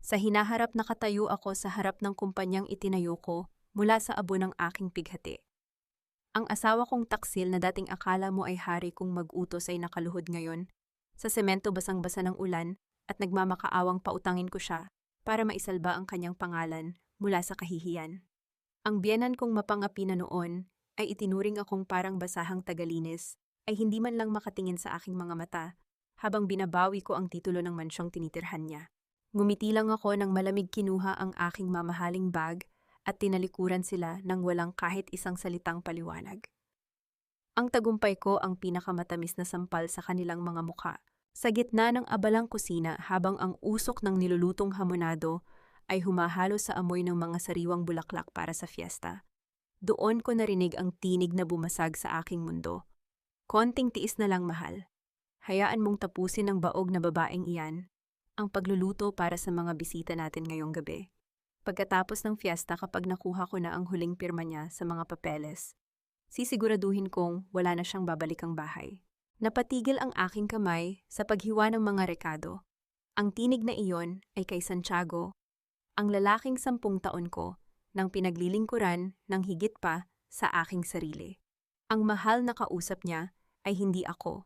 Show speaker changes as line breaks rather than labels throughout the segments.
Sa hinaharap nakatayo ako sa harap ng kumpanyang itinayo ko mula sa abo ng aking pighati. Ang asawa kong taksil na dating akala mo ay hari kung mag-utos ay nakaluhod ngayon. Sa semento basang-basa ng ulan at nagmamakaawang pautangin ko siya para maisalba ang kanyang pangalan mula sa kahihiyan. Ang biyenan kong mapangapi na noon ay itinuring akong parang basahang tagalinis ay hindi man lang makatingin sa aking mga mata habang binabawi ko ang titulo ng mansyong tinitirhan niya. Ngumiti lang ako nang malamig kinuha ang aking mamahaling bag at tinalikuran sila nang walang kahit isang salitang paliwanag. Ang tagumpay ko ang pinakamatamis na sampal sa kanilang mga mukha. Sa gitna ng abalang kusina habang ang usok ng nilulutong hamonado ay humahalo sa amoy ng mga sariwang bulaklak para sa fiesta. Doon ko narinig ang tinig na bumasag sa aking mundo. Konting tiis na lang, mahal. Hayaan mong tapusin ng baog na babaeng iyan ang pagluluto para sa mga bisita natin ngayong gabi. Pagkatapos ng fiesta, kapag nakuha ko na ang huling pirma niya sa mga papeles, sisiguraduhin kong wala na siyang babalikang bahay. Napatigil ang aking kamay sa paghiwa ng mga rekado. Ang tinig na iyon ay kay Santiago, ang lalaking 10 taon ko, nang pinaglilingkuran ng higit pa sa aking sarili. Ang mahal na kausap niya ay hindi ako.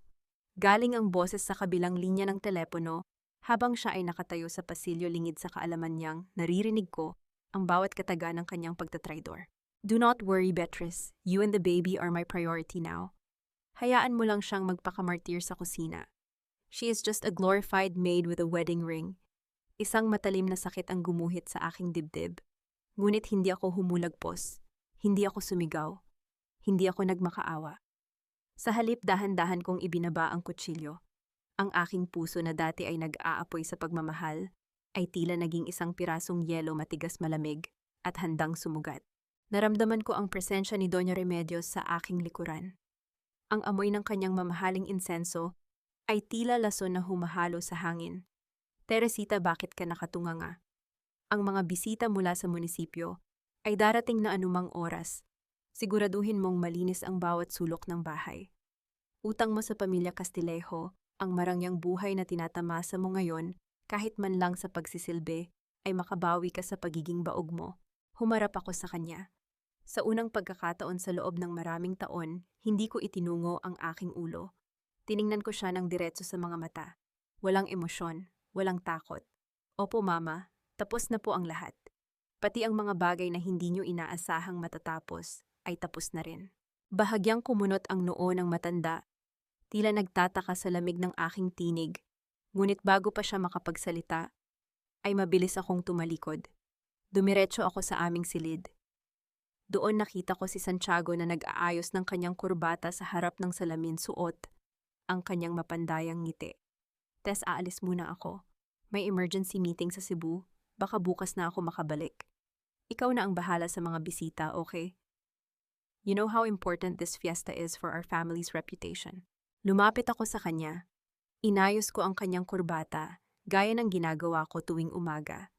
Galing ang boses sa kabilang linya ng telepono habang siya ay nakatayo sa pasilyo lingid sa kaalaman niyang naririnig ko ang bawat kataga ng kanyang pagtatraidor. Do not worry, Beatrice. You and the baby are my priority now. Hayaan mo lang siyang magpakamartir sa kusina. She is just a glorified maid with a wedding ring. Isang matalim na sakit ang gumuhit sa aking dibdib. Ngunit hindi ako humulagpos. Hindi ako sumigaw. Hindi ako nagmakaawa. Sa halip, dahan-dahan kong ibinaba ang kutsilyo. Ang aking puso na dati ay nag-aapoy sa pagmamahal ay tila naging isang pirasong yelo matigas malamig at handang sumugat. Naramdaman ko ang presensya ni Doña Remedios sa aking likuran. Ang amoy ng kanyang mamahaling insenso ay tila lason na humahalo sa hangin. Teresita, bakit ka nakatunganga? Ang mga bisita mula sa munisipyo ay darating na anumang oras. Siguraduhin mong malinis ang bawat sulok ng bahay. Utang mo sa pamilya Castillejo ang marangyang buhay na tinatamasa mo ngayon, kahit man lang sa pagsisilbi, ay makabawi ka sa pagiging baog mo. Humarap ako sa kanya. Sa unang pagkakataon sa loob ng maraming taon, hindi ko itinungo ang aking ulo. Tiningnan ko siya ng diretso sa mga mata. Walang emosyon, walang takot. Opo, Mama, tapos na po ang lahat. Pati ang mga bagay na hindi nyo inaasahang matatapos ay tapos na rin. Bahagyang kumunot ang noo ng matanda. Tila nagtataka sa lamig ng aking tinig. Ngunit bago pa siya makapagsalita, ay mabilis akong tumalikod. Dumiretso ako sa aming silid. Doon nakita ko si Santiago na nag-aayos ng kanyang kurbata sa harap ng salamin, suot ang kanyang mapandayang ngiti. Tess, aalis muna ako. May emergency meeting sa Cebu. Baka bukas na ako makabalik. Ikaw na ang bahala sa mga bisita, okay? You know how important this fiesta is for our family's reputation. Lumapit ako sa kanya. Inayos ko ang kanyang kurbata, gaya ng ginagawa ko tuwing umaga.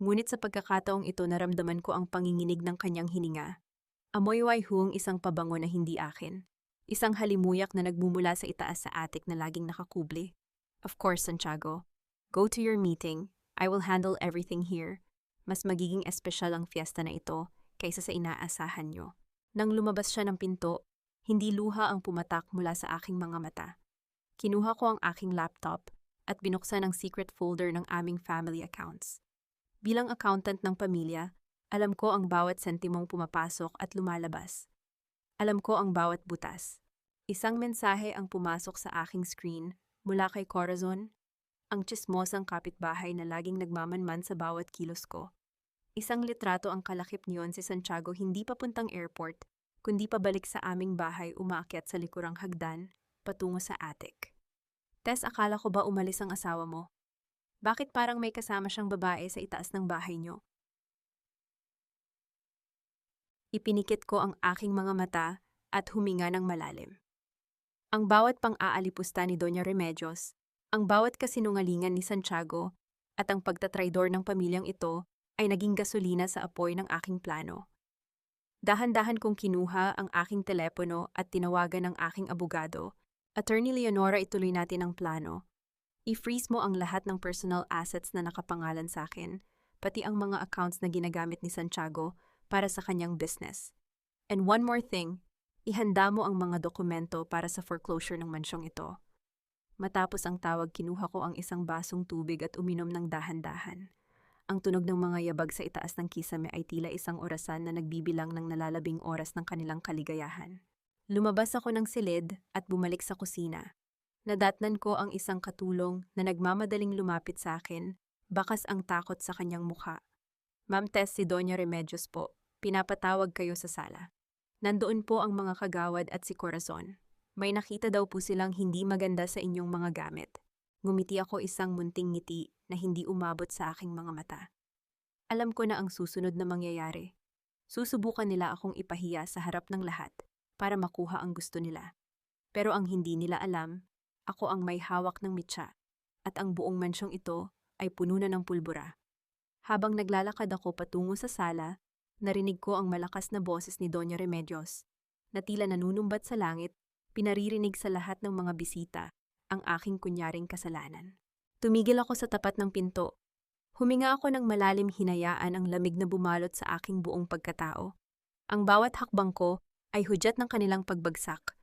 Ngunit sa pagkakataong ito, naramdaman ko ang panginginig ng kanyang hininga. Amoy wayhung, isang pabango na hindi akin. Isang halimuyak na nagmumula sa itaas sa attic na laging nakakubli. Of course, Santiago. Go to your meeting. I will handle everything here. Mas magiging espesyal ang fiesta na ito kaysa sa inaasahan nyo. Nang lumabas siya ng pinto, hindi luha ang pumatak mula sa aking mga mata. Kinuha ko ang aking laptop at binuksan ang secret folder ng aming family accounts. Bilang accountant ng pamilya, alam ko ang bawat sentimong pumapasok at lumalabas. Alam ko ang bawat butas. Isang mensahe ang pumasok sa aking screen mula kay Corazon, ang tsismosang kapitbahay na laging nagmamanman sa bawat kilos ko. Isang litrato ang kalakip niyon si Santiago, hindi papuntang airport, kundi pabalik sa aming bahay, umaakyat sa likurang hagdan, patungo sa attic. Tess, akala ko ba umalis ang asawa mo? Bakit parang may kasama siyang babae sa itaas ng bahay niyo? Ipinikit ko ang aking mga mata at huminga ng malalim. Ang bawat pang-aalipusta ni Doña Remedios, ang bawat kasinungalingan ni Santiago, at ang pagtatraidor ng pamilyang ito ay naging gasolina sa apoy ng aking plano. Dahan-dahan kong kinuha ang aking telepono at tinawagan ang aking abogado. Attorney Leonora, ituloy natin ang plano. I-freeze mo ang lahat ng personal assets na nakapangalan sa akin, pati ang mga accounts na ginagamit ni Santiago para sa kanyang business. And one more thing, ihanda mo ang mga dokumento para sa foreclosure ng mansyong ito. Matapos ang tawag, kinuha ko ang isang basong tubig at uminom ng dahan-dahan. Ang tunog ng mga yabag sa itaas ng kisame ay tila isang orasan na nagbibilang ng nalalabing oras ng kanilang kaligayahan. Lumabas ako ng silid at bumalik sa kusina. Nadatnan ko ang isang katulong na nagmamadaling lumapit sa akin, bakas ang takot sa kanyang mukha. Ma'am Tess, si Doña Remedios po. Pinapatawag kayo sa sala. Nandoon po ang mga kagawad at si Corazon. May nakita daw po silang hindi maganda sa inyong mga gamit. Ngumiti ako isang munting ngiti na hindi umabot sa aking mga mata. Alam ko na ang susunod na mangyayari. Susubukan nila akong ipahiya sa harap ng lahat para makuha ang gusto nila. Pero ang hindi nila alam, ako ang may hawak ng mitsa at ang buong mansyong ito ay puno na ng pulbura. Habang naglalakad ako patungo sa sala, narinig ko ang malakas na boses ni Doña Remedios na tila nanunumbat sa langit, pinaririnig sa lahat ng mga bisita ang aking kunyaring kasalanan. Tumigil ako sa tapat ng pinto. Huminga ako ng malalim, hinayaan ang lamig na bumalot sa aking buong pagkatao. Ang bawat hakbang ko ay hudyat ng kanilang pagbagsak.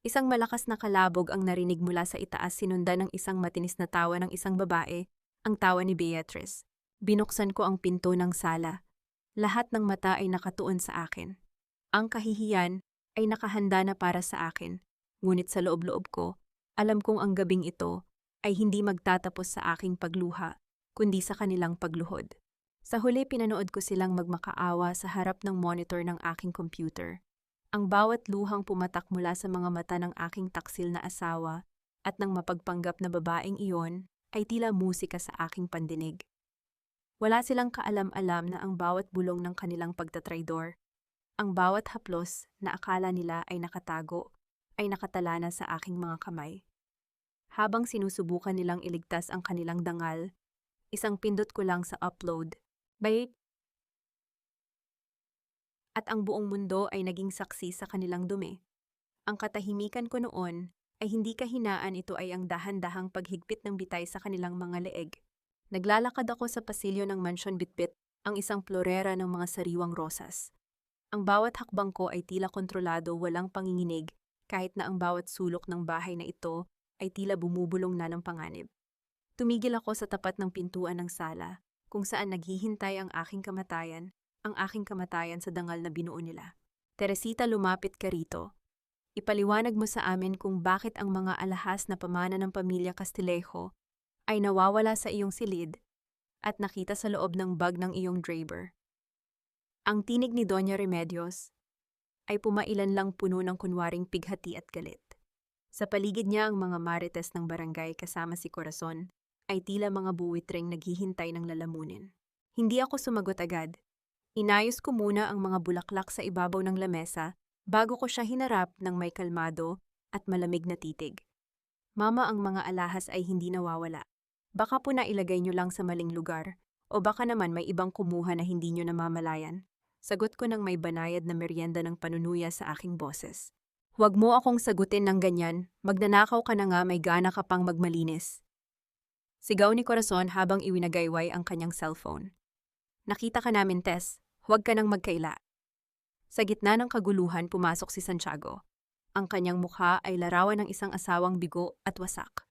Isang malakas na kalabog ang narinig mula sa itaas, sinundan ng isang matinis na tawa ng isang babae, ang tawa ni Beatrice. Binuksan ko ang pinto ng sala. Lahat ng mata ay nakatuon sa akin. Ang kahihiyan ay nakahanda na para sa akin. Ngunit sa loob-loob ko, alam kong ang gabing ito ay hindi magtatapos sa aking pagluha, kundi sa kanilang pagluhod. Sa huli, pinanood ko silang magmakaawa sa harap ng monitor ng aking computer. Ang bawat luhang pumatak mula sa mga mata ng aking taksil na asawa at ng mapagpanggap na babaeng iyon ay tila musika sa aking pandinig. Wala silang kaalam-alam na ang bawat bulong ng kanilang pagtatraidor, ang bawat haplos na akala nila ay nakatago, ay nakatala na sa aking mga kamay. Habang sinusubukan nilang iligtas ang kanilang dangal, isang pindot ko lang sa upload, at ang buong mundo ay naging saksi sa kanilang dumi. Ang katahimikan ko noon ay hindi kahinaan, ito ay ang dahan-dahang paghigpit ng bitay sa kanilang mga leeg. Naglalakad ako sa pasilyo ng mansyon, bitbit ang isang florera ng mga sariwang rosas. Ang bawat hakbang ko ay tila kontrolado, walang panginginig, kahit na ang bawat sulok ng bahay na ito ay tila bumubulong na ng panganib. Tumigil ako sa tapat ng pintuan ng sala, kung saan naghihintay ang aking kamatayan sa dangal na binuo nila. Teresita, lumapit ka rito. Ipaliwanag mo sa amin kung bakit ang mga alahas na pamana ng pamilya Castillejo ay nawawala sa iyong silid at nakita sa loob ng bag ng iyong draper. Ang tinig ni Doña Remedios ay pumailan lang, puno ng kunwaring pighati at galit. Sa paligid niya, ang mga marites ng barangay kasama si Corazon ay tila mga buwitreng naghihintay ng lalamunin. Hindi ako sumagot agad. Inayos ko muna ang mga bulaklak sa ibabaw ng lamesa bago ko siya hinarap ng may kalmado at malamig na titig. Mama, ang mga alahas ay hindi nawawala. Baka po nailagay niyo lang sa maling lugar, o baka naman may ibang kumuha na hindi niyo namamalayan. Sagot ko ng may banayad na merienda ng panunuya sa aking boses. Huwag mo akong sagutin ng ganyan, magnanakaw ka na nga, may gana ka pang magmalinis. Sigaw ni Corazon habang iwinagayway ang kanyang cellphone. Nakita ka namin, Tess. Huwag ka nang magkaila. Sa gitna ng kaguluhan, pumasok si Santiago. Ang kanyang mukha ay larawan ng isang asawang bigo at wasak.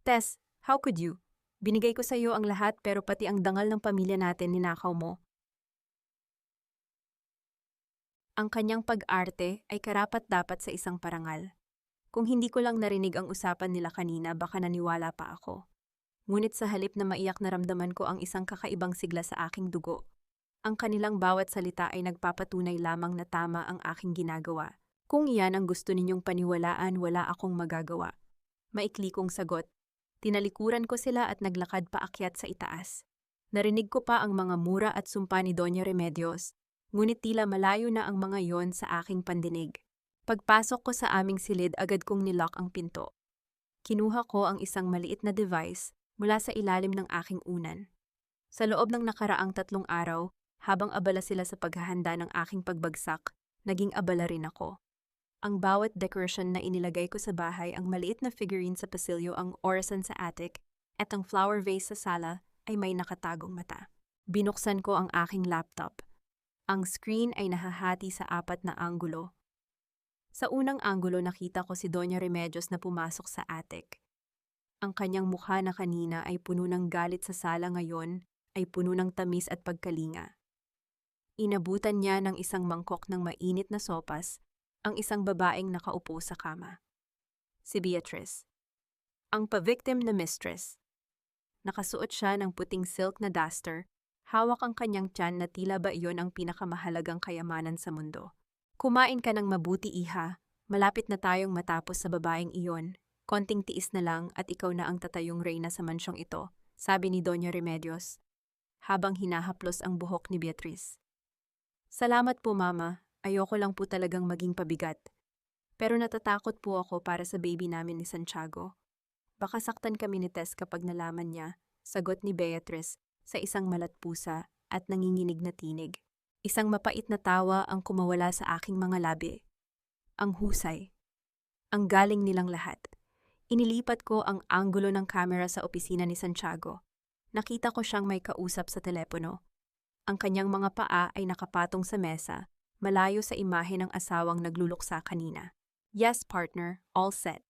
Tess, how could you? Binigay ko sa iyo ang lahat, pero pati ang dangal ng pamilya natin ninakaw mo. Ang kanyang pag-arte ay karapat-dapat sa isang parangal. Kung hindi ko lang narinig ang usapan nila kanina, baka naniwala pa ako. Ngunit sa halip na maiyak, naramdaman ko ang isang kakaibang sigla sa aking dugo. Ang kanilang bawat salita ay nagpapatunay lamang na tama ang aking ginagawa. Kung iyan ang gusto ninyong paniwalaan, wala akong magagawa. Maikli kong sagot. Tinalikuran ko sila at naglakad paakyat sa itaas. Narinig ko pa ang mga mura at sumpa ni Doña Remedios, ngunit tila malayo na ang mga yon sa aking pandinig. Pagpasok ko sa aming silid, agad kong nilock ang pinto. Kinuha ko ang isang maliit na device mula sa ilalim ng aking unan. Sa loob ng nakaraang 3 araw, habang abala sila sa paghahanda ng aking pagbagsak, naging abala rin ako. Ang bawat decoration na inilagay ko sa bahay, ang maliit na figurine sa pasilyo, ang orasan sa attic, at ang flower vase sa sala ay may nakatagong mata. Binuksan ko ang aking laptop. Ang screen ay nahahati sa 4 na anggulo. Sa unang anggulo nakita ko si Doña Remedios na pumasok sa attic. Ang kanyang mukha na kanina ay puno ng galit sa sala ngayon ay puno ng tamis at pagkalinga. Inabutan niya ng isang mangkok ng mainit na sopas ang isang babaeng nakaupo sa kama. Si Beatrice. Ang pa-victim na mistress. Nakasuot siya ng puting silk na duster, hawak ang kanyang tiyan na tila ba iyon ang pinakamahalagang kayamanan sa mundo. Kumain ka ng mabuti, iha. Malapit na tayong matapos sa babaeng iyon. Konting tiis na lang at ikaw na ang tatayong reyna sa mansyong ito, sabi ni Doña Remedios, habang hinahaplos ang buhok ni Beatrice. Salamat po, Mama. Ayoko lang po talagang maging pabigat. Pero natatakot po ako para sa baby namin ni Santiago. Baka saktan kami ni Tess kapag nalaman niya, sagot ni Beatrice sa isang malatpusa at nanginginig na tinig. Isang mapait na tawa ang kumawala sa aking mga labi. Ang husay. Ang galing nilang lahat. Inilipat ko ang anggulo ng kamera sa opisina ni Santiago. Nakita ko siyang may kausap sa telepono. Ang kanyang mga paa ay nakapatong sa mesa, malayo sa imahe ng asawang nagluluksa kanina. Yes, partner, all set.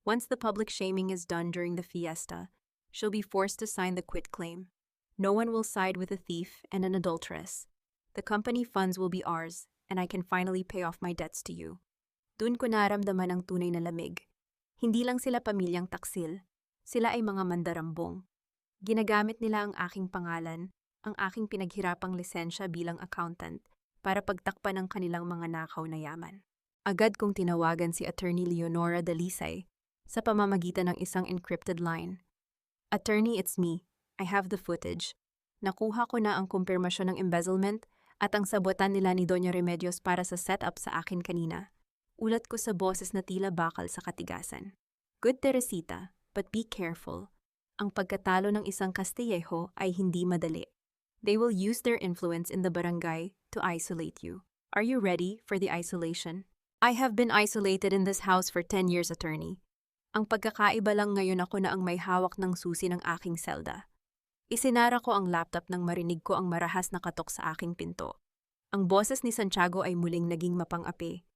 Once the public shaming is done during the fiesta, she'll be forced to sign the quitclaim. No one will side with a thief and an adulteress. The company funds will be ours, and I can finally pay off my debts to you. Doon ko naramdaman ang tunay na lamig. Hindi lang sila pamilyang taksil, sila ay mga mandarambong. Ginagamit nila ang aking pangalan, ang aking pinaghirapang lisensya bilang accountant, para pagtakpan ng kanilang mga nakaw na yaman. Agad kong tinawagan si Attorney Leonora Dalisay sa pamamagitan ng isang encrypted line. Attorney, it's me. I have the footage. Nakuha ko na ang kumpirmasyon ng embezzlement at ang sabotan nila ni Doña Remedios para sa setup sa akin kanina. Ulat ko sa boses na tila bakal sa katigasan. Good, Teresita, but be careful. Ang pagkatalo ng isang Castillejo ay hindi madali. They will use their influence in the barangay to isolate you. Are you ready for the isolation? I have been isolated in this house for 10 years, attorney. Ang pagkakaiba lang ngayon ako na ang may hawak ng susi ng aking selda. Isinara ko ang laptop nang marinig ko ang marahas na katok sa aking pinto. Ang boses ni Santiago ay muling naging mapang-api.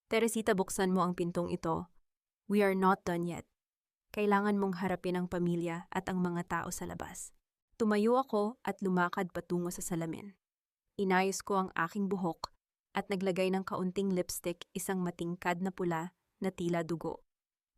Teresita, buksan mo ang pintong ito. We are not done yet. Kailangan mong harapin ang pamilya at ang mga tao sa labas. Tumayo ako at lumakad patungo sa salamin. Inayos ko ang aking buhok at naglagay ng kaunting lipstick, isang matingkad na pula na tila dugo.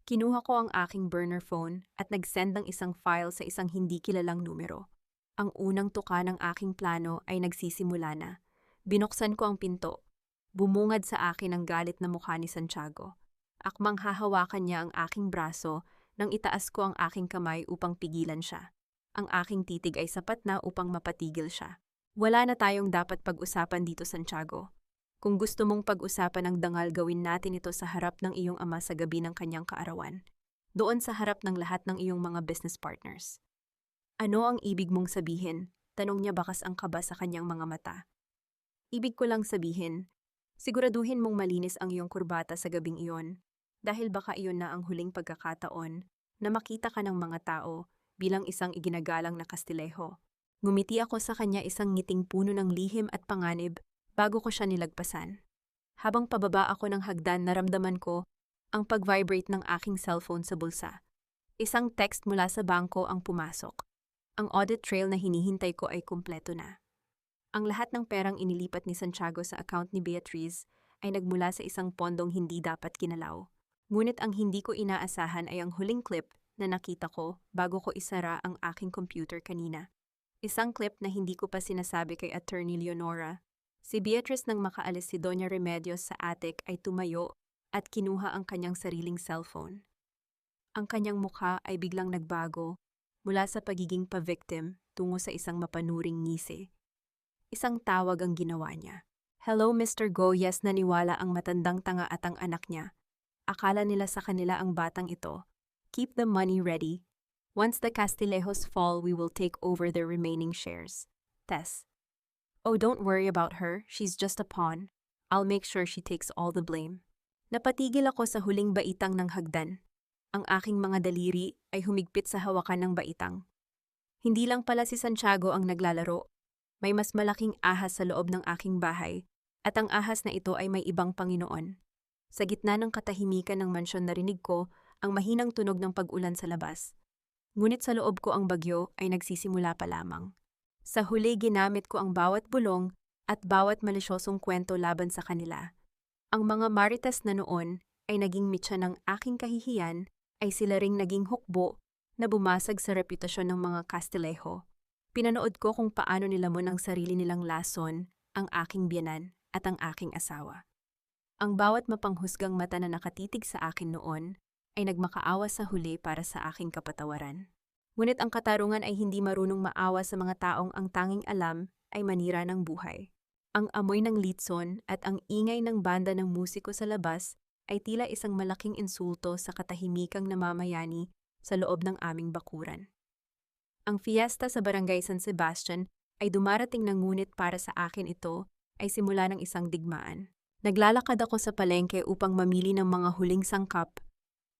Kinuha ko ang aking burner phone at nag-send ng isang file sa isang hindi kilalang numero. Ang unang tuka ng aking plano ay nagsisimula na. Binuksan ko ang pinto. Bumungad sa akin ang galit na mukha ni Santiago. Akmang hahawakan niya ang aking braso nang itaas ko ang aking kamay upang pigilan siya. Ang aking titig ay sapat na upang mapatigil siya. Wala na tayong dapat pag-usapan dito, Santiago. Kung gusto mong pag-usapan ng dangal, gawin natin ito sa harap ng iyong ama sa gabi ng kanyang kaarawan. Doon sa harap ng lahat ng iyong mga business partners. Ano ang ibig mong sabihin? Tanong niya bakas ang kaba sa kanyang mga mata. Ibig ko lang sabihin, siguraduhin mong malinis ang iyong kurbata sa gabing iyon dahil baka iyon na ang huling pagkakataon na makita ka ng mga tao bilang isang iginagalang na Castillejo. Ngumiti ako sa kanya, isang ngiting puno ng lihim at panganib bago ko siya nilagpasan. Habang pababa ako ng hagdan, naramdaman ko ang pag-vibrate ng aking cellphone sa bulsa. Isang text mula sa bangko ang pumasok. Ang audit trail na hinihintay ko ay kumpleto na. Ang lahat ng perang inilipat ni Santiago sa account ni Beatrice ay nagmula sa isang pondong hindi dapat kinalaw. Ngunit ang hindi ko inaasahan ay ang huling clip na nakita ko bago ko isara ang aking computer kanina. Isang clip na hindi ko pa sinasabi kay Attorney Leonora. Si Beatrice, nang makaalis si Doña Remedios sa attic, ay tumayo at kinuha ang kanyang sariling cellphone. Ang kanyang mukha ay biglang nagbago mula sa pagiging pa-victim tungo sa isang mapanuring ngisi. Isang tawag ang ginawa niya. Hello, Mr. Go. Yes, naniwala ang matandang tanga at ang anak niya. Akala nila sa kanila ang batang ito. Keep the money ready. Once the Castillejos fall, we will take over their remaining shares. Tess. Oh, don't worry about her. She's just a pawn. I'll make sure she takes all the blame. Napatigil ako sa huling baitang ng hagdan. Ang aking mga daliri ay humigpit sa hawakan ng baitang. Hindi lang pala si Santiago ang naglalaro. May mas malaking ahas sa loob ng aking bahay, at ang ahas na ito ay may ibang Panginoon. Sa gitna ng katahimikan ng mansyon narinig ko ang mahinang tunog ng pag-ulan sa labas. Ngunit sa loob ko ang bagyo ay nagsisimula pa lamang. Sa huli ginamit ko ang bawat bulong at bawat malisyosong kwento laban sa kanila. Ang mga marites na noon ay naging mitya ng aking kahihiyan ay sila ring naging hukbo na bumasag sa reputasyon ng mga Castillejo. Pinanood ko kung paano nilamon ang sarili nilang lason, ang aking biyanan at ang aking asawa. Ang bawat mapanghusgang mata na nakatitig sa akin noon ay nagmakaawa sa huli para sa aking kapatawaran. Ngunit ang katarungan ay hindi marunong maawa sa mga taong ang tanging alam ay manira ng buhay. Ang amoy ng litson at ang ingay ng banda ng musiko sa labas ay tila isang malaking insulto sa katahimikang namamayani sa loob ng aming bakuran. Ang fiesta sa Barangay San Sebastian ay dumarating na ngunit para sa akin ito ay simula ng isang digmaan. Naglalakad ako sa palengke upang mamili ng mga huling sangkap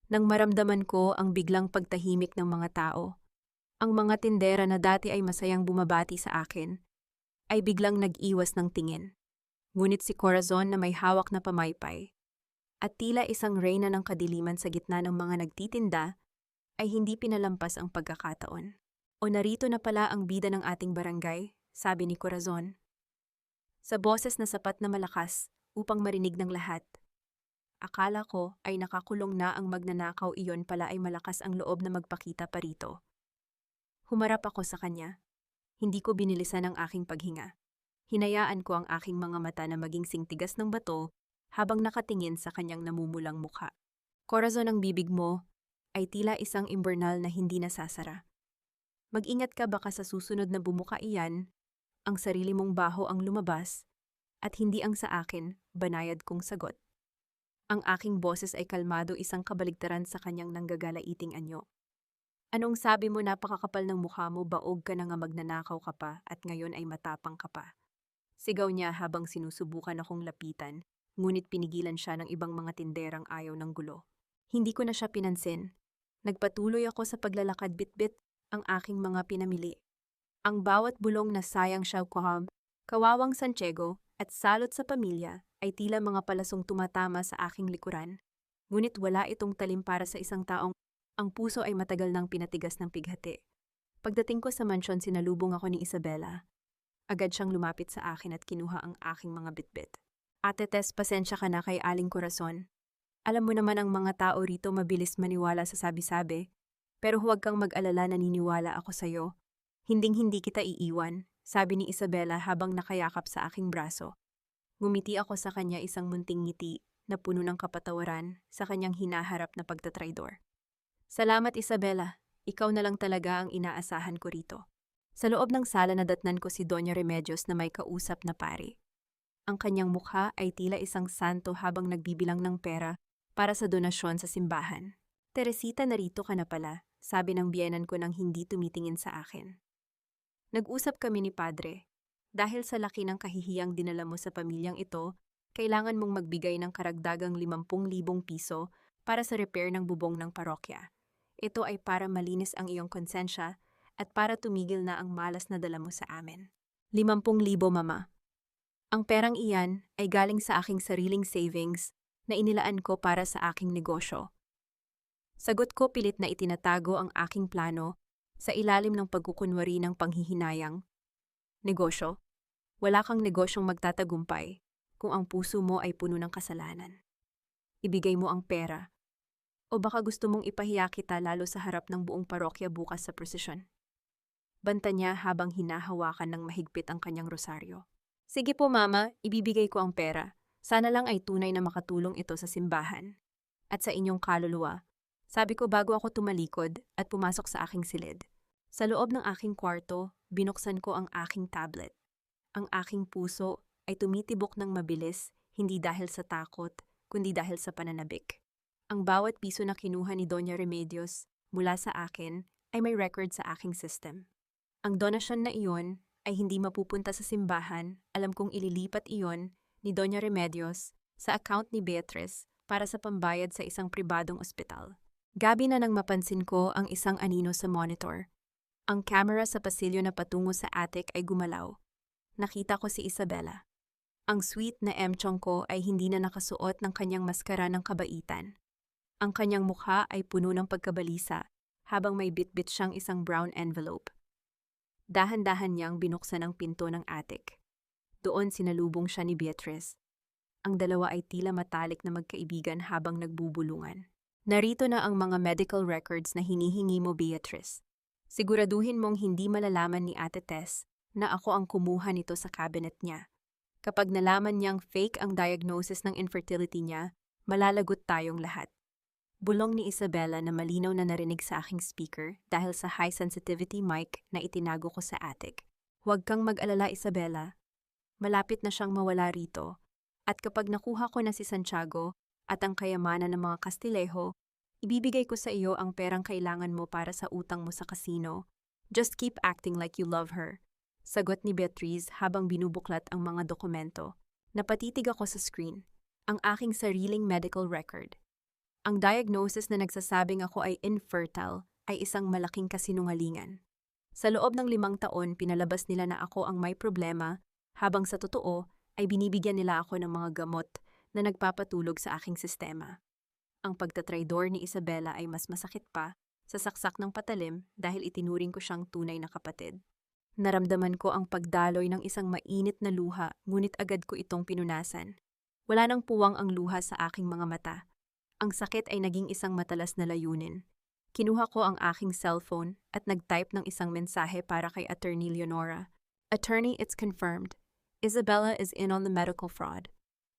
nang maramdaman ko ang biglang pagtahimik ng mga tao. Ang mga tindera na dati ay masayang bumabati sa akin ay biglang nag-iwas ng tingin. Ngunit si Corazon na may hawak na pamaypay at tila isang reyna ng kadiliman sa gitna ng mga nagtitinda ay hindi pinalampas ang pagkakataon. O narito na pala ang bida ng ating barangay, sabi ni Corazon. Sa boses na sapat na malakas upang marinig ng lahat. Akala ko ay nakakulong na ang magnanakaw, iyon pala ay malakas ang loob na magpakita pa rito. Humarap ako sa kanya. Hindi ko binilisan ang aking paghinga. Hinayaan ko ang aking mga mata na maging singtigas ng bato habang nakatingin sa kanyang namumulang mukha. Corazon, ang bibig mo ay tila isang imbernal na hindi nasasara. Mag-ingat ka, baka sa susunod na bumuka iyan, ang sarili mong baho ang lumabas at hindi ang sa akin banayad kong sagot. Ang aking boses ay kalmado, isang kabaligtaran sa kanyang nanggagalaiting anyo. Anong sabi mo? Napakakapal ng mukha mo, baog ka na nga, magnanakaw ka pa at ngayon ay matapang ka pa. Sigaw niya habang sinusubukan akong lapitan, ngunit pinigilan siya ng ibang mga tinderang ayaw ng gulo. Hindi ko na siya pinansin. Nagpatuloy ako sa paglalakad, bitbit ang aking mga pinamili. Ang bawat bulong na sayang siya, kawawang Santiago at salot sa pamilya ay tila mga palasong tumatama sa aking likuran. Ngunit wala itong talim para sa isang taong ang puso ay matagal nang pinatigas ng pighati. Pagdating ko sa mansyon, sinalubong ako ni Isabela. Agad siyang lumapit sa akin at kinuha ang aking mga bitbit. Ate Tess, pasensya ka na kay Aling Corazon. Alam mo naman ang mga tao rito mabilis maniwala sa sabi-sabi. Pero huwag kang mag-alala, naniniwala ako sa'yo. Hinding-hindi kita iiwan, sabi ni Isabela habang nakayakap sa aking braso. Ngumiti ako sa kanya, isang munting ngiti na puno ng kapatawaran sa kanyang hinaharap na pagtatraidor. Salamat, Isabela. Ikaw na lang talaga ang inaasahan ko rito. Sa loob ng sala nadatnan ko si Doña Remedios na may kausap na pari. Ang kanyang mukha ay tila isang santo habang nagbibilang ng pera para sa donasyon sa simbahan. Teresita, narito ka na pala, sabi ng biyenan ko nang hindi tumitingin sa akin. Nag-usap kami ni Padre. Dahil sa laki ng kahihiyang dinala mo sa pamilyang ito, kailangan mong magbigay ng karagdagang 50,000 piso para sa repair ng bubong ng parokya. Ito ay para malinis ang iyong konsensya at para tumigil na ang malas na dala mo sa amin. 50,000, Mama. Ang perang iyan ay galing sa aking sariling savings na inilaan ko para sa aking negosyo. Sagot ko, pilit na itinatago ang aking plano sa ilalim ng pagkukunwari ng panghihinayang. Negosyo? Wala kang negosyong magtatagumpay kung ang puso mo ay puno ng kasalanan. Ibigay mo ang pera. O baka gusto mong ipahiya kita lalo sa harap ng buong parokya bukas sa prosesyon. Banta niya habang hinahawakan ng mahigpit ang kanyang rosaryo. Sige po, Mama, ibibigay ko ang pera. Sana lang ay tunay na makatulong ito sa simbahan at sa inyong kaluluwa. Sabi ko bago ako tumalikod at pumasok sa aking silid. Sa loob ng aking kwarto, binuksan ko ang aking tablet. Ang aking puso ay tumitibok ng mabilis, hindi dahil sa takot, kundi dahil sa pananabik. Ang bawat piso na kinuha ni Doña Remedios mula sa akin ay may record sa aking system. Ang donasyon na iyon ay hindi mapupunta sa simbahan, alam kong ililipat iyon ni Doña Remedios sa account ni Beatrice para sa pambayad sa isang pribadong ospital. Gabi na nang mapansin ko ang isang anino sa monitor. Ang camera sa pasilyo na patungo sa attic ay gumalaw. Nakita ko si Isabela. Ang sweet na emchong ko ay hindi na nakasuot ng kanyang maskara ng kabaitan. Ang kanyang mukha ay puno ng pagkabalisa habang may bitbit siyang isang brown envelope. Dahan-dahan niyang binuksan ang pinto ng attic. Doon sinalubong siya ni Beatrice. Ang dalawa ay tila matalik na magkaibigan habang nagbubulungan. Narito na ang mga medical records na hinihingi mo, Beatrice. Siguraduhin mong hindi malalaman ni Ate Tess na ako ang kumuha nito sa cabinet niya. Kapag nalaman niyang fake ang diagnosis ng infertility niya, malalagot tayong lahat. Bulong ni Isabela na malinaw na narinig sa aking speaker dahil sa high sensitivity mic na itinago ko sa attic. Huwag kang mag-alala, Isabela. Malapit na siyang mawala rito. At kapag nakuha ko na si Santiago at ang kayamanan ng mga Kastileho, ibibigay ko sa iyo ang perang kailangan mo para sa utang mo sa kasino. Just keep acting like you love her. Sagot ni Beatrice habang binubuklat ang mga dokumento. Napatitig ako sa screen. Ang aking sariling medical record. Ang diagnosis na nagsasabing ako ay infertile ay isang malaking kasinungalingan. Sa loob ng 5 taon, pinalabas nila na ako ang may problema, habang sa totoo ay binibigyan nila ako ng mga gamot na nagpapatulog sa aking sistema. Ang pagtatraidor ni Isabela ay mas masakit pa sa saksak ng patalim dahil itinuring ko siyang tunay na kapatid. Naramdaman ko ang pagdaloy ng isang mainit na luha, ngunit agad ko itong pinunasan. Wala nang puwang ang luha sa aking mga mata. Ang sakit ay naging isang matalas na layunin. Kinuha ko ang aking cellphone at nag-type ng isang mensahe para kay Attorney Leonora. Attorney, it's confirmed. Isabela is in on the medical fraud.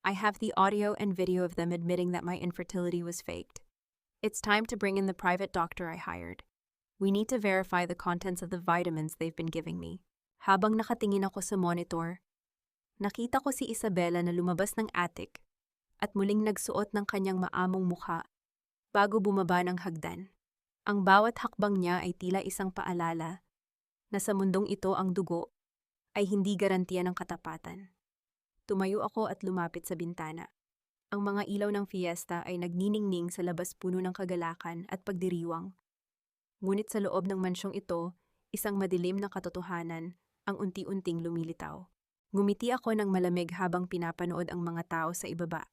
I have the audio and video of them admitting that my infertility was faked. It's time to bring in the private doctor I hired. We need to verify the contents of the vitamins they've been giving me. Habang nakatingin ako sa monitor, nakita ko si Isabela na lumabas ng attic at muling nagsuot ng kanyang maamong mukha bago bumaba ng hagdan. Ang bawat hakbang niya ay tila isang paalala na sa mundong ito ang dugo ay hindi garantiya ng katapatan. Tumayo ako at lumapit sa bintana. Ang mga ilaw ng fiesta ay nagniningning sa labas, puno ng kagalakan at pagdiriwang. Ngunit sa loob ng mansyong ito, isang madilim na katotohanan ang unti-unting lumilitaw. Ngumiti ako ng malamig habang pinapanood ang mga tao sa ibaba.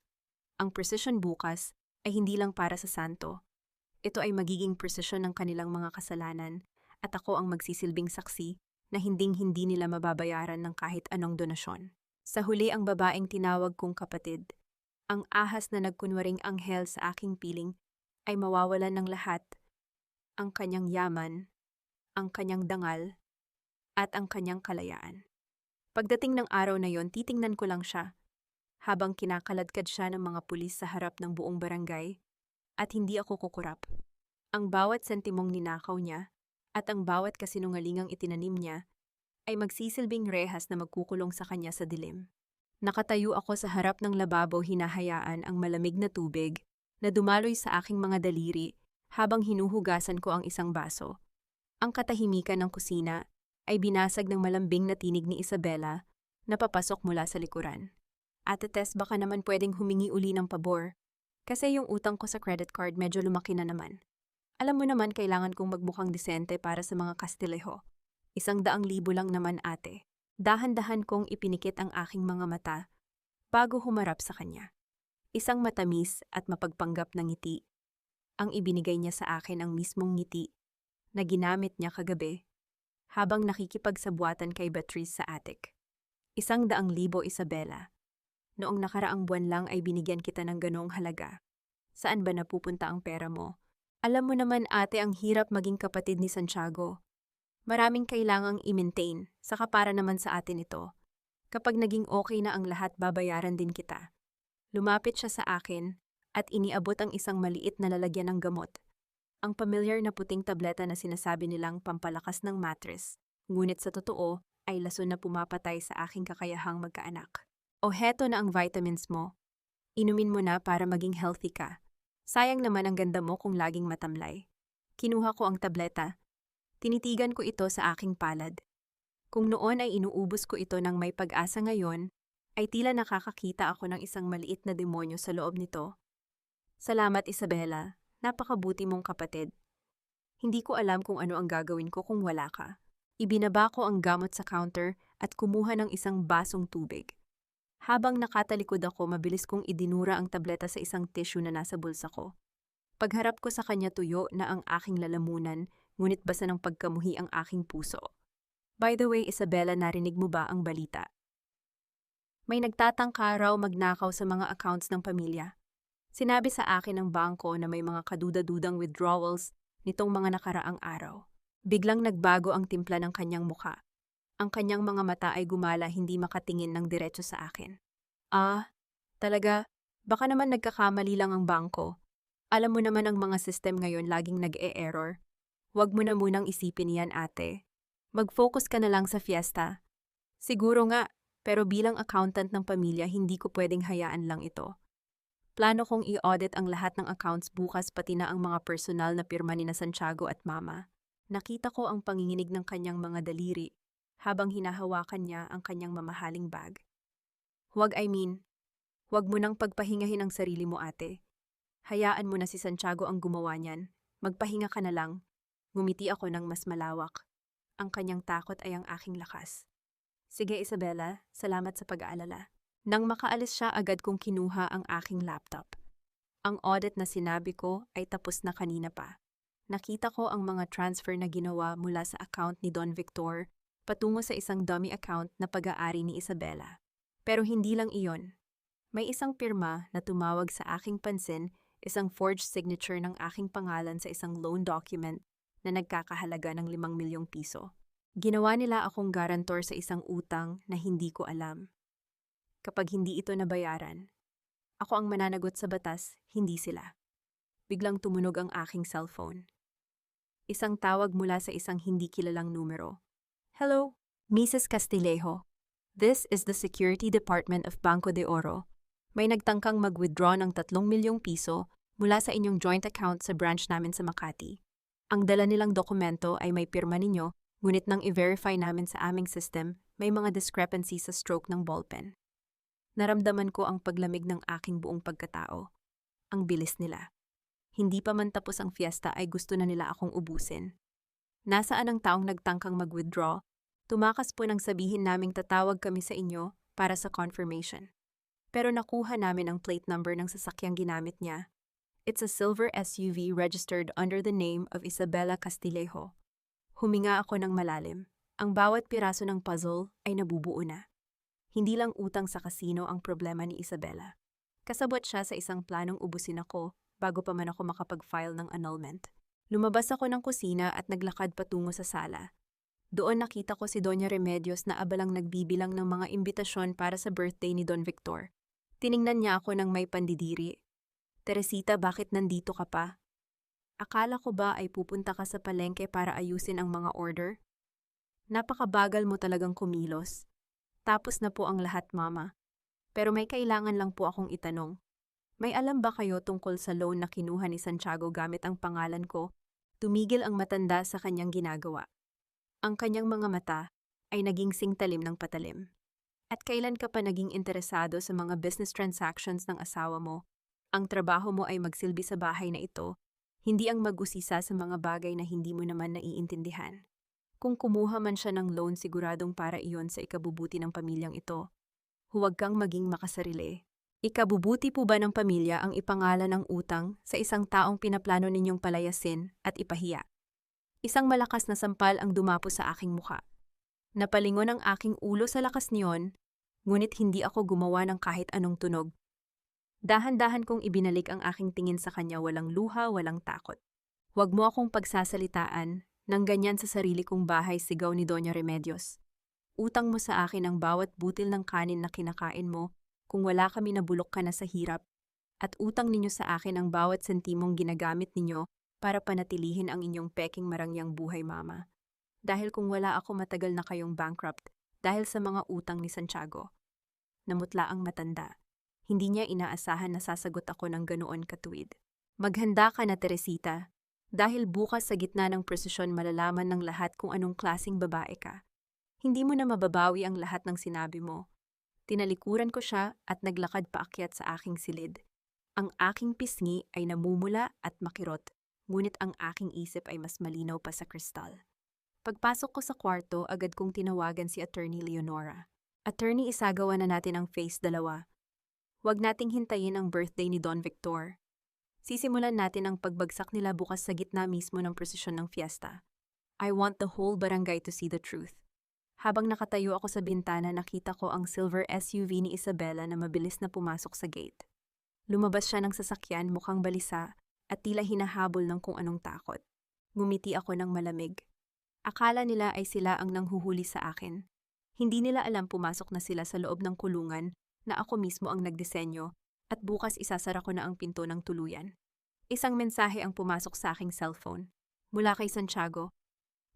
Ang precision bukas ay hindi lang para sa santo. Ito ay magiging precision ng kanilang mga kasalanan at ako ang magsisilbing saksi na hinding-hindi nila mababayaran ng kahit anong donasyon. Sa huli, ang babaeng tinawag kong kapatid, ang ahas na nagkunwaring anghel sa aking piling, ay mawawalan ng lahat. Ang kanyang yaman, ang kanyang dangal, at ang kanyang kalayaan. Pagdating ng araw na yon, titingnan ko lang siya, habang kinakaladkad siya ng mga pulis sa harap ng buong barangay, at hindi ako kukurap. Ang bawat sentimong ninakaw niya, at ang bawat kasinungalingang itinanim niya, ay magsisilbing rehas na magkukulong sa kanya sa dilim. Nakatayo ako sa harap ng lababo, hinahayaan ang malamig na tubig na dumaloy sa aking mga daliri habang hinuhugasan ko ang isang baso. Ang katahimikan ng kusina ay binasag ng malambing na tinig ni Isabela na papasok mula sa likuran. Ate Tess, baka naman pwedeng humingi uli ng pabor. Kasi yung utang ko sa credit card medyo lumaki na naman. Alam mo naman, kailangan kong magmukhang disente para sa mga Kastileho. 100,000 lang naman, ate. Dahan-dahan kong ipinikit ang aking mga mata bago humarap sa kanya. Isang matamis at mapagpanggap na ngiti. Ang ibinigay niya sa akin ang mismong ngiti na ginamit niya kagabi habang nakikipagsabwatan kay Beatrice sa attic. 100,000, Isabela. Noong nakaraang buwan lang ay binigyan kita ng ganong halaga. Saan ba napupunta ang pera mo? Alam mo naman, ate, ang hirap maging kapatid ni Santiago. Maraming kailangang i-maintain, saka para naman sa atin ito. Kapag naging okay na ang lahat, babayaran din kita. Lumapit siya sa akin at iniabot ang isang maliit na lalagyan ng gamot. Ang pamilyar na puting tableta na sinasabi nilang pampalakas ng mattress. Ngunit sa totoo ay lason na pumapatay sa aking kakayahang magkaanak. O heto na ang vitamins mo. Inumin mo na para maging healthy ka. Sayang naman ang ganda mo kung laging matamlay. Kinuha ko ang tableta. Tinitigan ko ito sa aking palad. Kung noon ay inuubos ko ito ng may pag-asa, ngayon, ay tila nakakakita ako ng isang maliit na demonyo sa loob nito. Salamat, Isabela. Napakabuti mong kapatid. Hindi ko alam kung ano ang gagawin ko kung wala ka. Ibinaba ko ang gamot sa counter at kumuha ng isang basong tubig. Habang nakatalikod ako, mabilis kong idinura ang tableta sa isang tissue na nasa bulsa ko. Pagharap ko sa kanya, tuyo na ang aking lalamunan, ngunit basa ng pagkamuhi ang aking puso. By the way, Isabela, narinig mo ba ang balita? May nagtatangka raw magnakaw sa mga accounts ng pamilya. Sinabi sa akin ng bangko na may mga kaduda-dudang withdrawals nitong mga nakaraang araw. Biglang nagbago ang timpla ng kanyang muka. Ang kanyang mga mata ay gumala, hindi makatingin ng diretso sa akin. Ah, talaga? Baka naman nagkakamali lang ang bangko. Alam mo naman ang mga system ngayon laging nag-e-error. Huwag mo na munang isipin yan, ate. Mag-focus ka na lang sa fiesta. Siguro nga, pero bilang accountant ng pamilya, hindi ko pwedeng hayaan lang ito. Plano kong i-audit ang lahat ng accounts bukas, pati na ang mga personal na pirma ni na Santiago at Mama. Nakita ko ang panginginig ng kanyang mga daliri habang hinahawakan niya ang kanyang mamahaling bag. Huwag mo nang pagpahingahin ang sarili mo, ate. Hayaan mo na si Santiago ang gumawa niyan. Magpahinga ka na lang. Ngumiti ako ng mas malawak. Ang kanyang takot ay ang aking lakas. Sige, Isabela, salamat sa pag-aalala. Nang makaalis siya, agad kong kinuha ang aking laptop. Ang audit na sinabi ko ay tapos na kanina pa. Nakita ko ang mga transfer na ginawa mula sa account ni Don Victor patungo sa isang dummy account na pag-aari ni Isabela. Pero hindi lang iyon. May isang pirma na tumawag sa aking pansin, isang forged signature ng aking pangalan sa isang loan document na nagkakahalaga ng 5 milyong piso. Ginawa nila akong garantor sa isang utang na hindi ko alam. Kapag hindi ito nabayaran, ako ang mananagot sa batas, hindi sila. Biglang tumunog ang aking cellphone. Isang tawag mula sa isang hindi kilalang numero. Hello, Mrs. Castillejo. This is the Security Department of Banco de Oro. May nagtangkang mag-withdraw ng 3 milyong piso mula sa inyong joint account sa branch namin sa Makati. Ang dala nilang dokumento ay may pirma ninyo, ngunit nang i-verify namin sa aming system, may mga discrepancy sa stroke ng ballpen. Naramdaman ko ang paglamig ng aking buong pagkatao. Ang bilis nila. Hindi pa man tapos ang fiesta ay gusto na nila akong ubusin. Nasaan ang taong nagtangkang mag-withdraw? Tumakas po nang sabihin naming tatawag kami sa inyo para sa confirmation. Pero nakuha namin ang plate number ng sasakyang ginamit niya. It's a silver SUV registered under the name of Isabela Castillejo. Huminga ako ng malalim. Ang bawat piraso ng puzzle ay nabubuo na. Hindi lang utang sa kasino ang problema ni Isabela. Kasabot siya sa isang planong ubusin ako bago pa man ako makapag-file ng annulment. Lumabas ako ng kusina at naglakad patungo sa sala. Doon nakita ko si Doña Remedios na abalang nagbibilang ng mga imbitasyon para sa birthday ni Don Victor. Tiningnan niya ako ng may pandidiri. Teresita, bakit nandito ka pa? Akala ko ba ay pupunta ka sa palengke para ayusin ang mga order? Napakabagal mo talagang kumilos. Tapos na po ang lahat, Mama. Pero may kailangan lang po akong itanong. May alam ba kayo tungkol sa loan na kinuha ni Santiago gamit ang pangalan ko? Tumigil ang matanda sa kanyang ginagawa. Ang kanyang mga mata ay naging singtalim ng patalim. At kailan ka pa naging interesado sa mga business transactions ng asawa mo? Ang trabaho mo ay magsilbi sa bahay na ito, hindi ang mag-usisa sa mga bagay na hindi mo naman naiintindihan. Kung kumuha man siya ng loan, siguradong para iyon sa ikabubuti ng pamilyang ito. Huwag kang maging makasarili. Ikabubuti po ba ng pamilya ang ipangalan ng utang sa isang taong pinaplano ninyong palayasin at ipahiya? Isang malakas na sampal ang dumapo sa aking mukha. Napalingon ang aking ulo sa lakas niyon, ngunit hindi ako gumawa ng kahit anong tunog. Dahan-dahan kong ibinalik ang aking tingin sa kanya, walang luha, walang takot. Huwag mo akong pagsasalitaan nang ganyan sa sarili kong bahay, sigaw ni Doña Remedios. Utang mo sa akin ang bawat butil ng kanin na kinakain mo kung wala kami nabulok ka na sa hirap, at utang ninyo sa akin ang bawat sentimong ginagamit ninyo para panatilihin ang inyong peking marangyang buhay, Mama. Dahil kung wala ako, matagal na kayong bankrupt dahil sa mga utang ni Santiago. Namutla ang matanda. Hindi niya inaasahan na sasagot ako ng ganoon katuwid. Maghanda ka na, Teresita, dahil bukas sa gitna ng prosesyon malalaman ng lahat kung anong klasing babae ka. Hindi mo na mababawi ang lahat ng sinabi mo. Tinalikuran ko siya at naglakad paakyat sa aking silid. Ang aking pisngi ay namumula at makirot, ngunit ang aking isip ay mas malinaw pa sa kristal. Pagpasok ko sa kwarto, agad kong tinawagan si Attorney Leonora. Attorney, isagawa na natin ang phase 2. Huwag nating hintayin ang birthday ni Don Victor. Sisimulan natin ang pagbagsak nila bukas sa gitna mismo ng prosesyon ng fiesta. I want the whole barangay to see the truth. Habang nakatayo ako sa bintana, nakita ko ang silver SUV ni Isabela na mabilis na pumasok sa gate. Lumabas siya ng sasakyan, mukhang balisa, at tila hinahabol ng kung anong takot. Ngumiti ako ng malamig. Akala nila ay sila ang nanghuhuli sa akin. Hindi nila alam pumasok na sila sa loob ng kulungan na ako mismo ang nagdisenyo at bukas isasara ko na ang pinto ng tuluyan. Isang mensahe ang pumasok sa aking cellphone. Mula kay Santiago.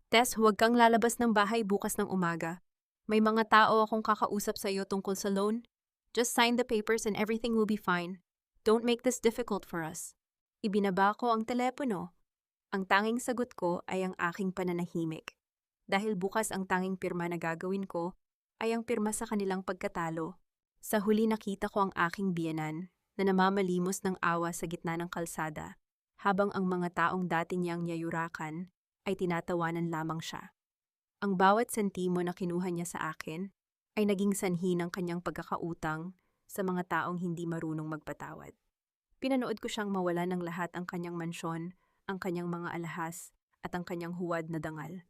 Tess, huwag kang lalabas ng bahay bukas ng umaga. May mga tao akong kakausap sa iyo tungkol sa loan. Just sign the papers and everything will be fine. Don't make this difficult for us. Ibinaba ko ang telepono. Ang tanging sagot ko ay ang aking pananahimik. Dahil bukas ang tanging pirma na gagawin ko ay ang pirma sa kanilang pagkatalo. Sa huli nakita ko ang aking biyenan na namamalimos ng awa sa gitna ng kalsada, habang ang mga taong dati niyang niyayurakan ay tinatawanan lamang siya. Ang bawat sentimo na kinuha niya sa akin ay naging sanhi ng kanyang pagkakautang sa mga taong hindi marunong magpatawad. Pinanood ko siyang mawala ng lahat, ang kanyang mansyon, ang kanyang mga alahas, at ang kanyang huwad na dangal.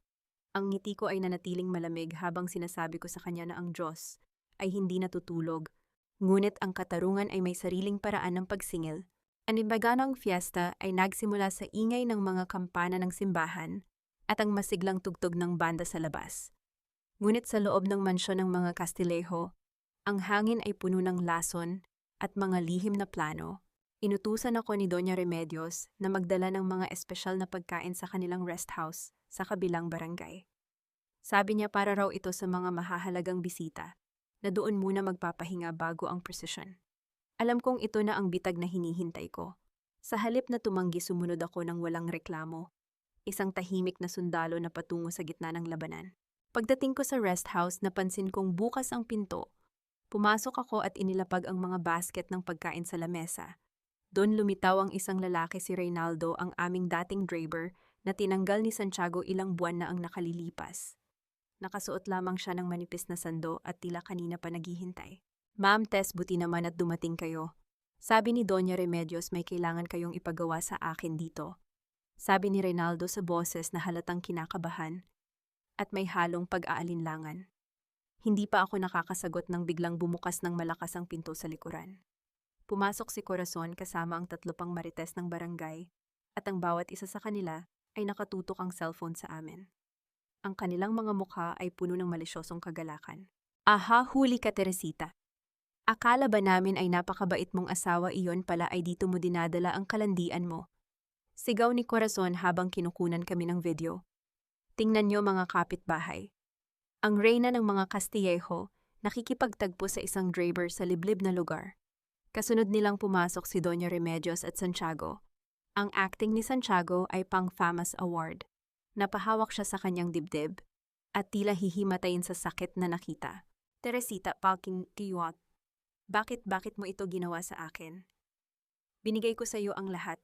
Ang ngiti ko ay nanatiling malamig habang sinasabi ko sa kanya na ang Diyos ay hindi natutulog, ngunit ang katarungan ay may sariling paraan ng pagsingil. Ang imbaganang fiesta ay nagsimula sa ingay ng mga kampana ng simbahan at ang masiglang tugtog ng banda sa labas. Ngunit sa loob ng mansyon ng mga Castillejo, ang hangin ay puno ng lason at mga lihim na plano. Inutusan ako ni Doña Remedios na magdala ng mga espesyal na pagkain sa kanilang rest house sa kabilang barangay. Sabi niya para raw ito sa mga mahahalagang bisita na doon muna magpapahinga bago ang prosesyon. Alam kong ito na ang bitag na hinihintay ko. Sa halip na tumanggi, sumunod ako ng walang reklamo. Isang tahimik na sundalo na patungo sa gitna ng labanan. Pagdating ko sa rest house, napansin kong bukas ang pinto. Pumasok ako at inilapag ang mga basket ng pagkain sa lamesa. Doon lumitaw ang isang lalaki, si Reynaldo, ang aming dating driver na tinanggal ni Santiago ilang buwan na ang nakalilipas. Nakasuot lamang siya ng manipis na sando at tila kanina pa naghihintay. Ma'am Tess, buti naman at dumating kayo. Sabi ni Doña Remedios, may kailangan kayong ipagawa sa akin dito. Sabi ni Reynaldo sa boses na halatang kinakabahan at may halong pag-aalinlangan. Hindi pa ako nakakasagot nang biglang bumukas ng malakas ang pinto sa likuran. Pumasok si Corazon kasama ang 3 pang marites ng barangay at ang bawat isa sa kanila ay nakatutok ang cellphone sa amin. Ang kanilang mga mukha ay puno ng malisyosong kagalakan. Aha, huli ka, Teresita. Akala ba namin ay napakabait mong asawa, iyon pala ay dito mo dinadala ang kalandian mo. Sigaw ni Corazon habang kinukunan kami ng video. Tingnan niyo mga kapitbahay. Ang reyna ng mga Castillejo nakikipagtagpo sa isang driver sa liblib na lugar. Kasunod nilang pumasok si Doña Remedios at Santiago. Ang acting ni Santiago ay pang-FAMAS Award. Napahawak siya sa kanyang dibdib at tila hihimatayin sa sakit na nakita. Teresita, palking kiwat. Bakit mo ito ginawa sa akin? Binigay ko sa iyo ang lahat,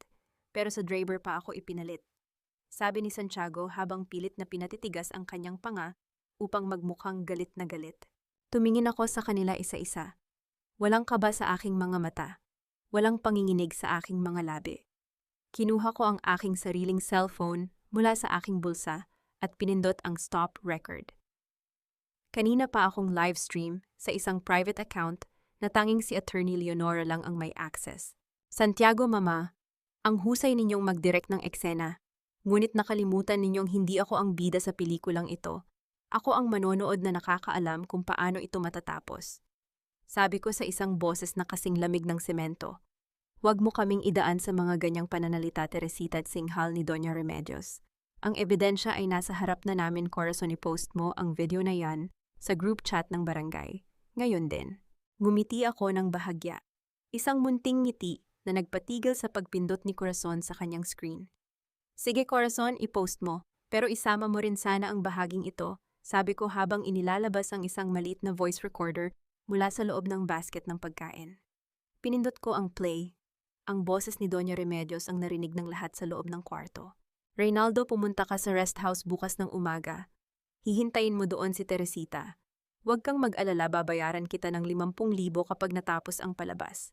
pero sa driver pa ako ipinalit. Sabi ni Santiago habang pilit na pinatitigas ang kanyang panga upang magmukhang galit na galit. Tumingin ako sa kanila isa-isa. Walang kaba sa aking mga mata. Walang panginginig sa aking mga labi. Kinuha ko ang aking sariling cellphone mula sa aking bulsa at pinindot ang stop record. Kanina pa akong live stream sa isang private account na tanging si Attorney Leonora lang ang may access. Santiago, Mama, ang husay ninyong mag-direct ng eksena, ngunit nakalimutan ninyong hindi ako ang bida sa pelikulang ito. Ako ang manonood na nakakaalam kung paano ito matatapos. Sabi ko sa isang boses na kasing lamig ng semento. Huwag mo kaming idaan sa mga ganyang pananalita, Teresita, at singhal ni Doña Remedios. Ang ebidensya ay nasa harap na namin, Corazon, i-post mo ang video na yan sa group chat ng barangay. Ngayon din. Ngumiti ako ng bahagya. Isang munting ngiti na nagpatigil sa pagpindot ni Corazon sa kanyang screen. Sige, Corazon, i-post mo, pero isama mo rin sana ang bahaging ito, sabi ko habang inilalabas ang isang maliit na voice recorder mula sa loob ng basket ng pagkain. Pinindot ko ang play. Ang boses ni Doña Remedios ang narinig ng lahat sa loob ng kwarto. Reynaldo, pumunta ka sa rest house bukas ng umaga. Hihintayin mo doon si Teresita. Huwag kang mag-alala, babayaran kita ng 50,000 kapag natapos ang palabas.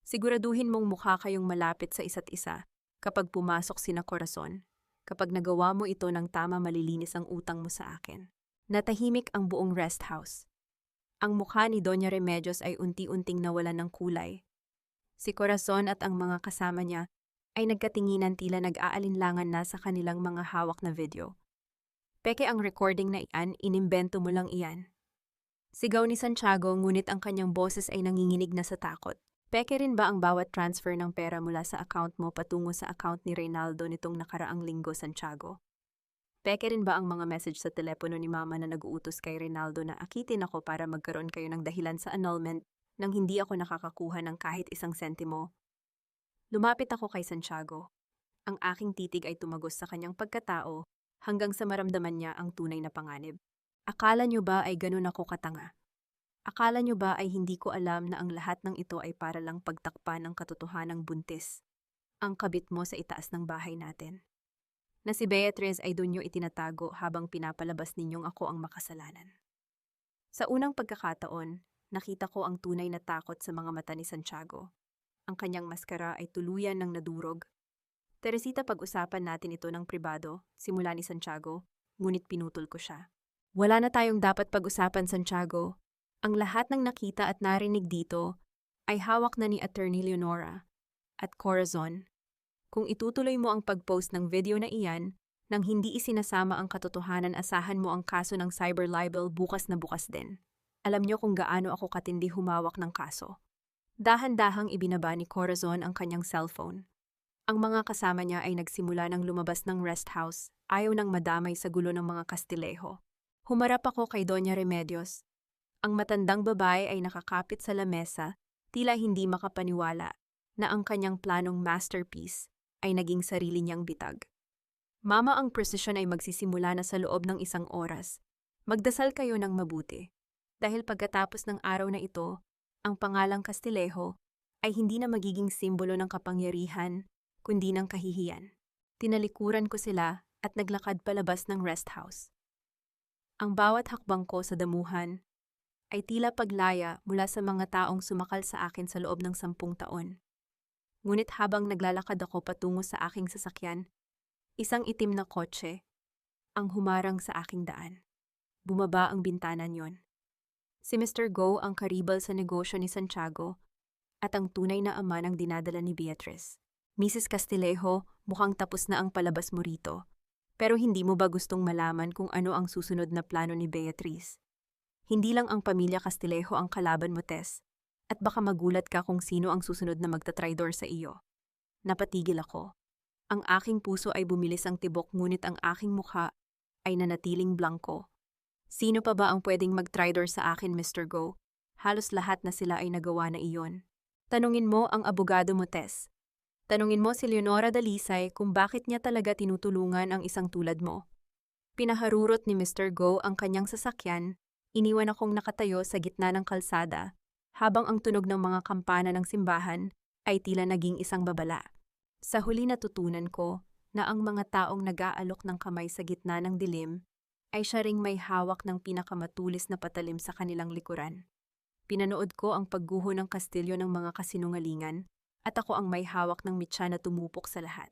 Siguraduhin mong mukha kayong malapit sa isa't isa kapag pumasok sina Corazon. Kapag nagawa mo ito ng tama, malilinis ang utang mo sa akin. Natahimik ang buong rest house. Ang mukha ni Doña Remedios ay unti-unting nawalan ng kulay. Si Corazon at ang mga kasama niya ay nagkatinginan, tila nag-aalinlangan na sa kanilang mga hawak na video. Peke ang recording na iyan, inimbento mo lang iyan. Sigaw ni Santiago, ngunit ang kanyang boses ay nanginginig na sa takot. Peke rin ba ang bawat transfer ng pera mula sa account mo patungo sa account ni Reynaldo nitong nakaraang linggo, Santiago? Peke rin ba ang mga message sa telepono ni Mama na nag-uutos kay Reynaldo na akitin ako para magkaroon kayo ng dahilan sa annulment nang hindi ako nakakakuha ng kahit isang sentimo? Lumapit ako kay Santiago. Ang aking titig ay tumagos sa kanyang pagkatao hanggang sa maramdaman niya ang tunay na panganib. Akala niyo ba ay ganun ako katanga? Akala niyo ba ay hindi ko alam na ang lahat ng ito ay para lang pagtakpan ang katotohanang buntis? Ang kabit mo sa itaas ng bahay natin. Na si Beatriz ay doon niyo itinatago habang pinapalabas ninyong ako ang makasalanan. Sa unang pagkakataon, nakita ko ang tunay na takot sa mga mata ni Santiago. Ang kanyang maskara ay tuluyan ng nadurog. Teresita, pag-usapan natin ito ng pribado, simula ni Santiago, ngunit pinutol ko siya. Wala na tayong dapat pag-usapan, Santiago. Ang lahat ng nakita at narinig dito ay hawak na ni Attorney Leonora at Corazon. Kung itutuloy mo ang pag-post ng video na iyan nang hindi isinasama ang katotohanan, asahan mo ang kaso ng cyber libel bukas na bukas din. Alam niyo kung gaano ako katindi humawak ng kaso. Dahan-dahang ibinaba ni Corazon ang kanyang cellphone. Ang mga kasama niya ay nagsimula ng lumabas ng rest house, ayaw nang madamay sa gulo ng mga Kastileho. Humarap ako kay Doña Remedios. Ang matandang babae ay nakakapit sa lamesa, tila hindi makapaniwala na ang kanyang planong masterpiece ay naging sarili niyang bitag. Mama, ang prosesyon ay magsisimula na sa loob ng 1 oras. Magdasal kayo ng mabuti. Dahil pagkatapos ng araw na ito, ang pangalang Kastileho ay hindi na magiging simbolo ng kapangyarihan, kundi ng kahihiyan. Tinalikuran ko sila at naglakad palabas ng rest house. Ang bawat hakbang ko sa damuhan ay tila paglaya mula sa mga taong sumakal sa akin sa loob ng 10 taon. Ngunit habang naglalakad ako patungo sa aking sasakyan, isang itim na kotse ang humarang sa aking daan. Bumaba ang bintana niyon. Si Mr. Go ang karibal sa negosyo ni Santiago at ang tunay na ama ng dinadala ni Beatriz. Mrs. Castilejo, mukhang tapos na ang palabas mo rito. Pero hindi mo ba gustong malaman kung ano ang susunod na plano ni Beatriz? Hindi lang ang pamilya Castilejo ang kalaban mo, Tess. At baka magulat ka kung sino ang susunod na magtatraidor sa iyo. Napatigil ako. Ang aking puso ay bumilis ang tibok, ngunit ang aking mukha ay nanatiling blanko. Sino pa ba ang pwedeng mag-traidor sa akin, Mr. Go? Halos lahat na sila ay nagawa na iyon. Tanungin mo ang abogado mo, Tess. Tanungin mo si Leonora Dalisay kung bakit niya talaga tinutulungan ang isang tulad mo. Pinaharurot ni Mr. Go ang kanyang sasakyan, iniwan akong nakatayo sa gitna ng kalsada, habang ang tunog ng mga kampana ng simbahan ay tila naging isang babala. Sa huli natutunan ko na ang mga taong nag-aalok ng kamay sa gitna ng dilim ay siya ring may hawak ng pinakamatulis na patalim sa kanilang likuran. Pinanood ko ang pagguho ng kastilyo ng mga kasinungalingan at ako ang may hawak ng mitya na tumupok sa lahat.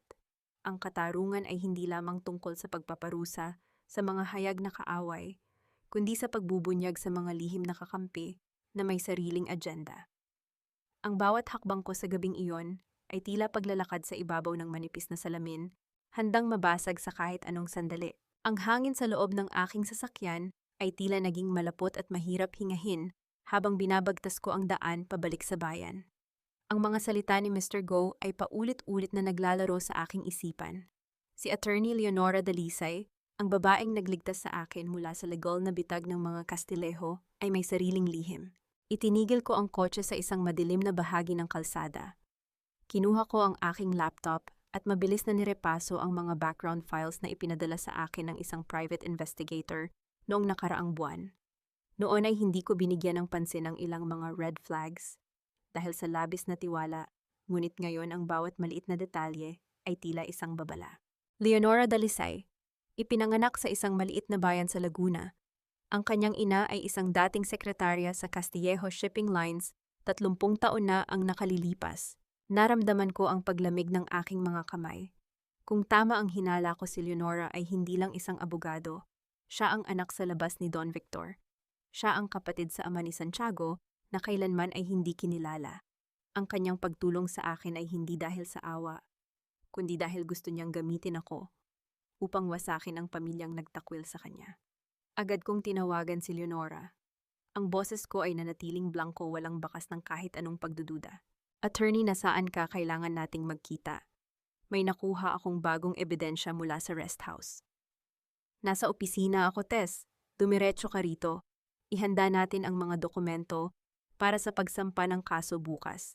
Ang katarungan ay hindi lamang tungkol sa pagpaparusa sa mga hayag na kaaway, kundi sa pagbubunyag sa mga lihim na kakampi na may sariling agenda. Ang bawat hakbang ko sa gabing iyon ay tila paglalakad sa ibabaw ng manipis na salamin, handang mabasag sa kahit anong sandali. Ang hangin sa loob ng aking sasakyan ay tila naging malapot at mahirap hingahin habang binabagtas ko ang daan pabalik sa bayan. Ang mga salita ni Mr. Go ay paulit-ulit na naglalaro sa aking isipan. Si Attorney Leonora Dalisay, ang babaeng nagligtas sa akin mula sa legal na bitag ng mga Kastileho, ay may sariling lihim. Itinigil ko ang kotse sa isang madilim na bahagi ng kalsada. Kinuha ko ang aking laptop at mabilis na nirepaso ang mga background files na ipinadala sa akin ng isang private investigator noong nakaraang buwan. Noon ay hindi ko binigyan ng pansin ang ilang mga red flags. Dahil sa labis na tiwala, ngunit ngayon ang bawat maliit na detalye ay tila isang babala. Leonora Dalisay, ipinanganak sa isang maliit na bayan sa Laguna. Ang kanyang ina ay isang dating sekretarya sa Castillejo Shipping Lines, 30 taon na ang nakalilipas. Naramdaman ko ang paglamig ng aking mga kamay. Kung tama ang hinala ko, si Leonora ay hindi lang isang abogado. Siya ang anak sa labas ni Don Victor. Siya ang kapatid sa ama ni Santiago na kailanman ay hindi kinilala. Ang kanyang pagtulong sa akin ay hindi dahil sa awa, kundi dahil gusto niyang gamitin ako upang wasakin ang pamilyang nagtakwil sa kanya. Agad kong tinawagan si Leonora. Ang boses ko ay nanatiling blanko, walang bakas ng kahit anong pagdududa. Attorney, nasaan ka? Kailangan nating magkita. May nakuha akong bagong ebidensya mula sa rest house. Nasa opisina ako, Tess. Dumiretso ka rito. Ihanda natin ang mga dokumento para sa pagsampa ng kaso bukas.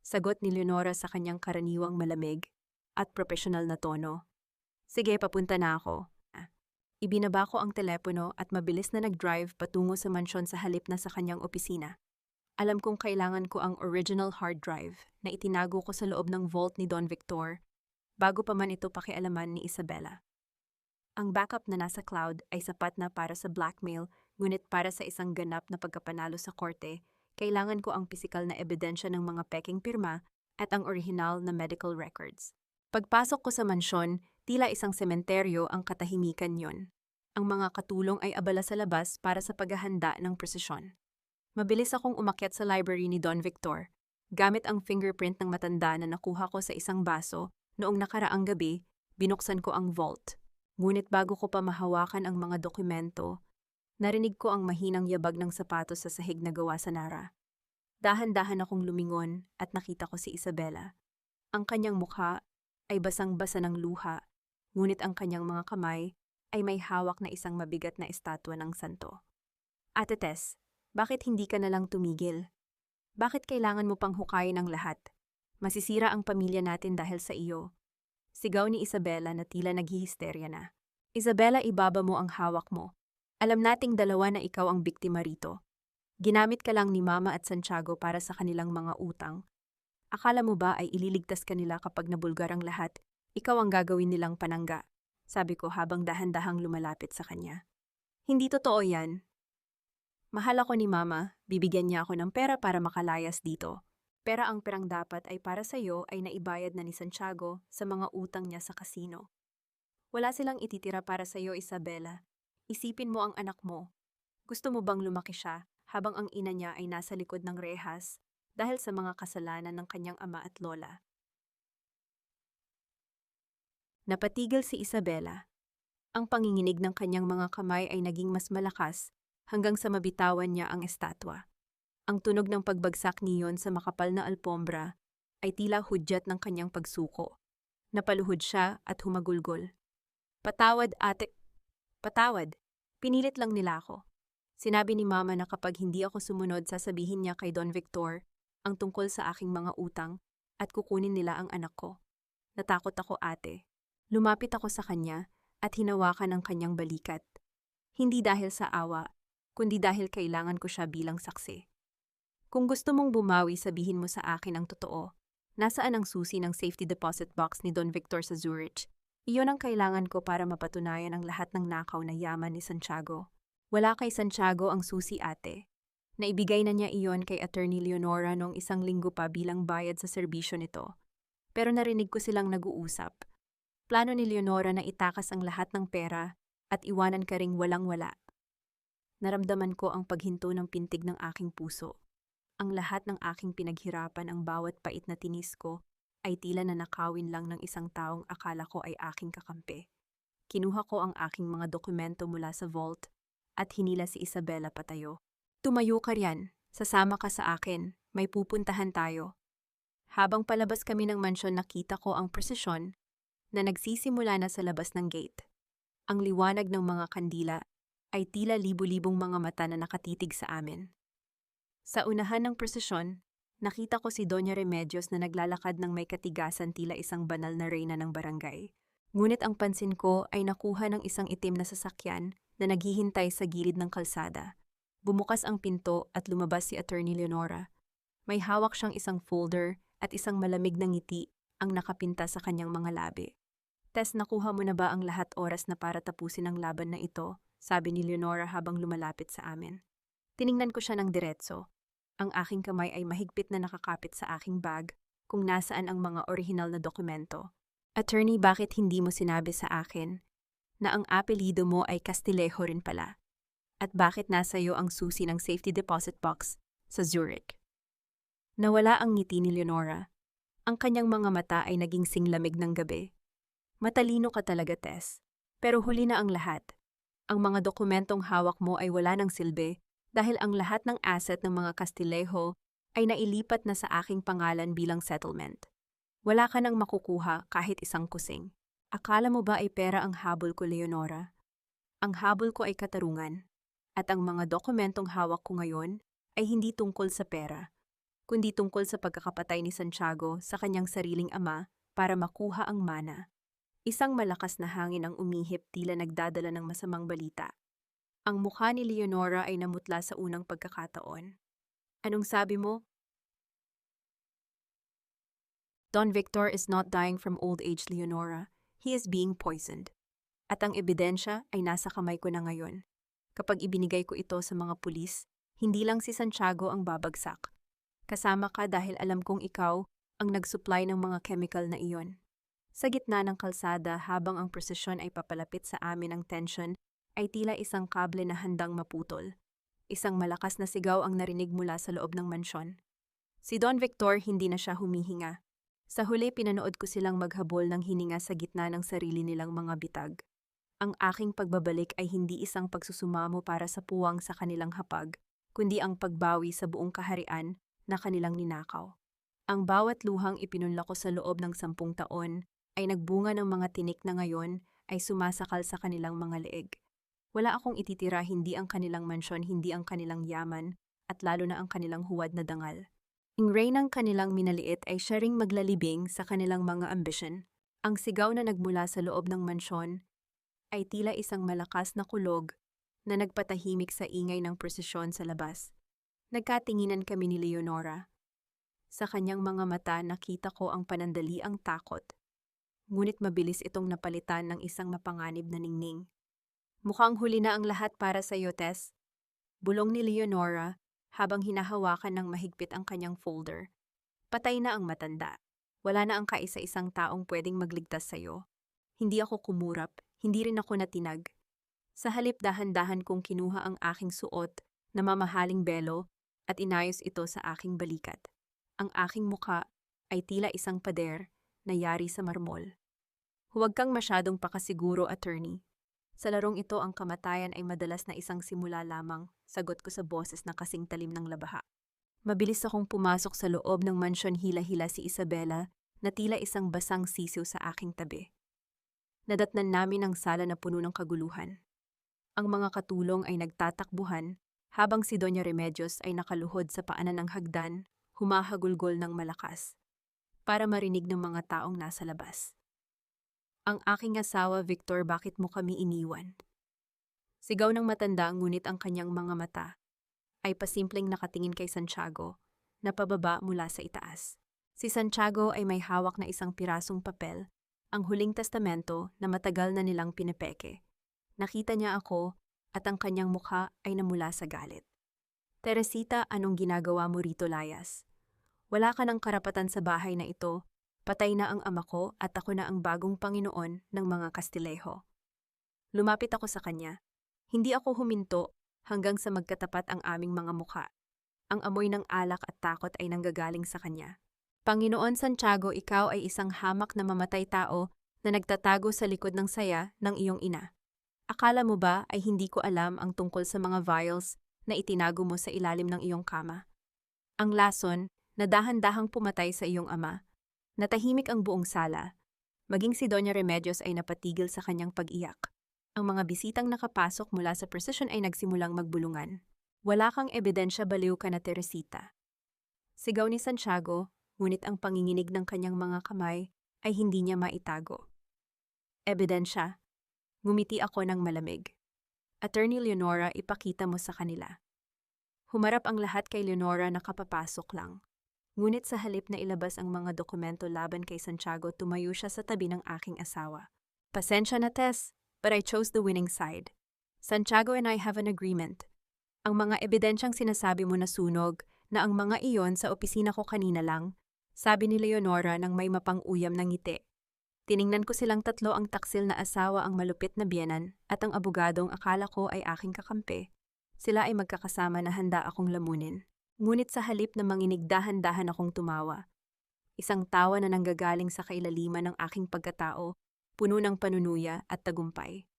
Sagot ni Leonora sa kanyang karaniwang malamig at profesional na tono. Sige, papunta na ako. Ibinaba ko ang telepono at mabilis na nag-drive patungo sa mansyon sa halip na sa kanyang opisina. Alam kong kailangan ko ang original hard drive na itinago ko sa loob ng vault ni Don Victor bago pa man ito pakialaman ni Isabela. Ang backup na nasa cloud ay sapat na para sa blackmail, ngunit para sa isang ganap na pagkapanalo sa korte, kailangan ko ang pisikal na ebidensya ng mga peking pirma at ang orihinal na medical records. Pagpasok ko sa mansyon, tila isang sementeryo ang katahimikan yon. Ang mga katulong ay abala sa labas para sa paghahanda ng prosesyon. Mabilis akong umakyat sa library ni Don Victor. Gamit ang fingerprint ng matanda na nakuha ko sa isang baso, noong nakaraang gabi, binuksan ko ang vault. Ngunit bago ko pa mahawakan ang mga dokumento, narinig ko ang mahinang yabag ng sapatos sa sahig na gawa sa Nara. Dahan-dahan akong lumingon at nakita ko si Isabela. Ang kanyang mukha ay basang-basa ng luha, ngunit ang kanyang mga kamay ay may hawak na isang mabigat na estatwa ng santo. Ate Tess, bakit hindi ka nalang tumigil? Bakit kailangan mo pang hukayin ang lahat? Masisira ang pamilya natin dahil sa iyo. Sigaw ni Isabela na tila naghihisterya na. Isabela, ibaba mo ang hawak mo. Alam nating dalawa na ikaw ang biktima rito. Ginamit ka lang ni Mama at Santiago para sa kanilang mga utang. Akala mo ba ay ililigtas kanila kapag nabulgar ang lahat? Ikaw ang gagawin nilang panangga, sabi ko habang dahan-dahang lumalapit sa kanya. Hindi totoo yan. Mahal ako ni Mama, bibigyan niya ako ng pera para makalayas dito. Pera ang perang dapat ay para sa iyo ay naibayad na ni Santiago sa mga utang niya sa kasino. Wala silang ititira para sa iyo, Isabela. Isipin mo ang anak mo. Gusto mo bang lumaki siya habang ang ina niya ay nasa likod ng rehas dahil sa mga kasalanan ng kanyang ama at lola? Napatigil si Isabela. Ang panginginig ng kanyang mga kamay ay naging mas malakas hanggang sa mabitawan niya ang estatwa. Ang tunog ng pagbagsak niyon sa makapal na alpombra ay tila hudyat ng kanyang pagsuko. Napaluhod siya at humagulgol. Patawad, ate. Patawad. Pinilit lang nila ako. Sinabi ni Mama na kapag hindi ako sumunod, sasabihin niya kay Don Victor ang tungkol sa aking mga utang at kukunin nila ang anak ko. Natakot ako, ate. Lumapit ako sa kanya at hinawakan ang kanyang balikat. Hindi dahil sa awa, kundi dahil kailangan ko siya bilang saksi. Kung gusto mong bumawi, sabihin mo sa akin ang totoo. Nasaan ang susi ng safety deposit box ni Don Victor sa Zurich? Iyon ang kailangan ko para mapatunayan ang lahat ng nakaw na yaman ni Santiago. Wala kay Santiago ang susi, ate. Naibigay na niya iyon kay Attorney Leonora noong 1 linggo pa bilang bayad sa serbisyo nito. Pero narinig ko silang nag-uusap. Plano ni Leonora na itakas ang lahat ng pera at iwanan ka ring walang-wala. Naramdaman ko ang paghinto ng pintig ng aking puso. Ang lahat ng aking pinaghirapan, ang bawat pait na tinis ko, ay tila na nakawin lang ng isang taong akala ko ay aking kakampi. Kinuha ko ang aking mga dokumento mula sa vault at hinila si Isabela patayo. Tumayo ka riyan, sasama ka sa akin, may pupuntahan tayo. Habang palabas kami ng mansyon, nakita ko ang prosesyon na nagsisimula na sa labas ng gate. Ang liwanag ng mga kandila ay tila libu-libong mga mata na nakatitig sa amin. Sa unahan ng prosesyon, nakita ko si Doña Remedios na naglalakad ng may katigasan, tila isang banal na reyna ng barangay. Ngunit ang pansin ko ay nakuha ng isang itim na sasakyan na naghihintay sa gilid ng kalsada. Bumukas ang pinto at lumabas si Attorney Leonora. May hawak siyang isang folder at isang malamig na ngiti ang nakapinta sa kanyang mga labi. Tess, nakuha mo na ba ang lahat oras na para tapusin ang laban na ito? Sabi ni Leonora habang lumalapit sa amin. Tiningnan ko siya ng diretso. Ang aking kamay ay mahigpit na nakakapit sa aking bag kung nasaan ang mga orihinal na dokumento. Attorney, bakit hindi mo sinabi sa akin na ang apelido mo ay Castillejo rin pala? At bakit nasa iyo ang susi ng safety deposit box sa Zurich? Nawala ang ngiti ni Leonora. Ang kanyang mga mata ay naging singlamig ng gabi. Matalino ka talaga, Tess. Pero huli na ang lahat. Ang mga dokumentong hawak mo ay wala ng silbi dahil ang lahat ng asset ng mga Castillejo ay nailipat na sa aking pangalan bilang settlement. Wala ka nang makukuha kahit isang kusing. Akala mo ba ay pera ang habol ko, Leonora? Ang habol ko ay katarungan. At ang mga dokumentong hawak ko ngayon ay hindi tungkol sa pera, kundi tungkol sa pagkakapatay ni Santiago sa kanyang sariling ama para makuha ang mana. Isang malakas na hangin ang umihip, tila nagdadala ng masamang balita. Ang mukha ni Leonora ay namutla sa unang pagkakataon. Anong sabi mo? Don Victor is not dying from old age, Leonora. He is being poisoned. At ang ebidensya ay nasa kamay ko na ngayon. Kapag ibinigay ko ito sa mga pulis, hindi lang si Santiago ang babagsak. Kasama ka dahil alam kong ikaw ang nag-supply ng mga chemical na iyon. Sa gitna ng kalsada habang ang prosesyon ay papalapit sa amin, ang tension ay tila isang kable na handang maputol. Isang malakas na sigaw ang narinig mula sa loob ng mansyon. Si Don Victor hindi na siya humihinga. Sa huli pinanood ko silang maghabol ng hininga sa gitna ng sarili nilang mga bitag. Ang aking pagbabalik ay hindi isang pagsusumamo para sa puwang sa kanilang hapag, kundi ang pagbawi sa buong kaharian na kanilang ninakaw. Ang bawat luhang ipinunla ko sa loob ng 10 taon ay nagbunga ng mga tinik na ngayon ay sumasakal sa kanilang mga leeg. Wala akong ititira, hindi ang kanilang mansyon, hindi ang kanilang yaman, at lalo na ang kanilang huwad na dangal. Ang reynang kanilang minaliit ay siya ring maglalibing sa kanilang mga ambisyon. Ang sigaw na nagmula sa loob ng mansyon ay tila isang malakas na kulog na nagpatahimik sa ingay ng prosesyon sa labas. Nagkatinginan kami ni Leonora. Sa kanyang mga mata nakita ko ang panandaliang takot. Ngunit mabilis itong napalitan ng isang mapanganib na ningning. Mukhang huli na ang lahat para sa iyo, Tess. Bulong ni Leonora habang hinahawakan ng mahigpit ang kanyang folder. Patay na ang matanda. Wala na ang kaisa-isang taong pwedeng magligtas sa iyo. Hindi ako kumurap, hindi rin ako natinag. Sa halip dahan-dahan kong kinuha ang aking suot na mamahaling belo at inayos ito sa aking balikat. Ang aking muka ay tila isang pader na yari sa marmol. Huwag kang masyadong pakasiguro, attorney. Sa larong ito ang kamatayan ay madalas na isang simula lamang, sagot ko sa boses na kasing talim ng labaha. Mabilis akong pumasok sa loob ng mansyon, hila-hila si Isabela na tila isang basang sisiw sa aking tabi. Nadatnan namin ang sala na puno ng kaguluhan. Ang mga katulong ay nagtatakbuhan habang si Doña Remedios ay nakaluhod sa paanan ng hagdan, humahagulgol ng malakas para marinig ng mga taong nasa labas. Ang aking asawa, Victor, bakit mo kami iniwan? Sigaw ng matanda, ngunit ang kanyang mga mata ay pasimpleng nakatingin kay Santiago na pababa mula sa itaas. Si Santiago ay may hawak na isang pirasong papel, ang huling testamento na matagal na nilang pinepeke. Nakita niya ako at ang kanyang mukha ay namula sa galit. Teresita, anong ginagawa mo rito, layas? Wala ka ng karapatan sa bahay na ito. Patay na ang ama ko at ako na ang bagong Panginoon ng mga Castillejo. Lumapit ako sa kanya. Hindi ako huminto hanggang sa magkatapat ang aming mga mukha. Ang amoy ng alak at takot ay nanggagaling sa kanya. Panginoon Santiago, ikaw ay isang hamak na mamatay tao na nagtatago sa likod ng saya ng iyong ina. Akala mo ba ay hindi ko alam ang tungkol sa mga vials na itinago mo sa ilalim ng iyong kama? Ang lason na dahan-dahang pumatay sa iyong ama. Natahimik ang buong sala. Maging si Doña Remedios ay napatigil sa kanyang pag-iyak. Ang mga bisitang nakapasok mula sa procession ay nagsimulang magbulungan. Wala kang ebidensya, baliw ka na, Teresita. Sigaw ni Santiago, ngunit ang panginginig ng kanyang mga kamay ay hindi niya maitago. Ebidensya. Ngumiti ako ng malamig. Attorney Leonora, ipakita mo sa kanila. Humarap ang lahat kay Leonora na kapapasok lang. Ngunit sa halip na ilabas ang mga dokumento laban kay Santiago, tumayo siya sa tabi ng aking asawa. Pasensya na, Tess, but I chose the winning side. Santiago and I have an agreement. Ang mga ebidensyang sinasabi mo na sunog, na ang mga iyon sa opisina ko kanina lang, sabi ni Leonora nang may mapang-uyam na ngiti. Tiningnan ko silang tatlo, ang taksil na asawa, ang malupit na biyenan, at ang abogadong akala ko ay aking kakampi. Sila ay magkakasama na handa akong lamunin. Ngunit sa halip na manginig, dahan-dahan akong tumawa. Isang tawa na nanggagaling sa kailaliman ng aking pagkatao, puno ng panunuya at tagumpay.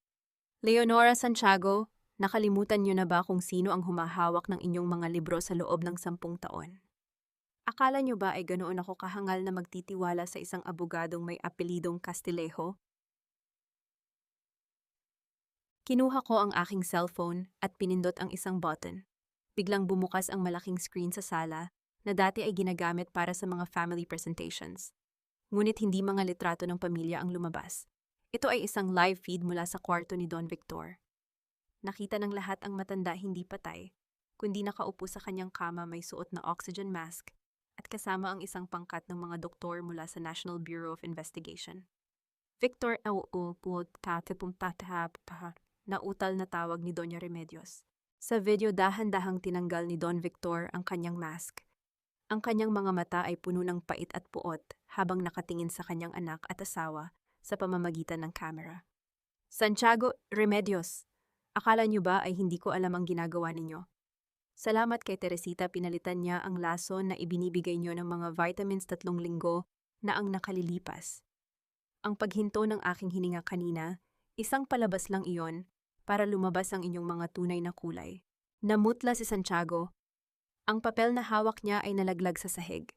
Leonora, Santiago, nakalimutan niyo na ba kung sino ang humahawak ng inyong mga libro sa loob ng 10 taon? Akala niyo ba ay ganoon ako kahangal na magtitiwala sa isang abogadong may apelidong Castillejo? Kinuha ko ang aking cellphone at pinindot ang isang button. Biglang bumukas ang malaking screen sa sala na dati ay ginagamit para sa mga family presentations. Ngunit hindi mga litrato ng pamilya ang lumabas. Ito ay isang live feed mula sa kwarto ni Don Victor. Nakita ng lahat ang matanda hindi patay, kundi nakaupo sa kanyang kama, may suot na oxygen mask, at kasama ang isang pangkat ng mga doktor mula sa National Bureau of Investigation. Victor, nautal na tawag ni Doña Remedios. Sa video, dahan-dahang tinanggal ni Don Victor ang kanyang mask. Ang kanyang mga mata ay puno ng pait at puot habang nakatingin sa kanyang anak at asawa sa pamamagitan ng kamera. Santiago, Remedios, akala niyo ba ay hindi ko alam ang ginagawa ninyo? Salamat kay Teresita, pinalitan niya ang laso na ibinibigay niyo ng mga vitamins 3 linggo na ang nakalilipas. Ang paghinto ng aking hininga kanina, isang palabas lang iyon para lumabas ang inyong mga tunay na kulay. Namutla si Santiago. Ang papel na hawak niya ay nalaglag sa sahig.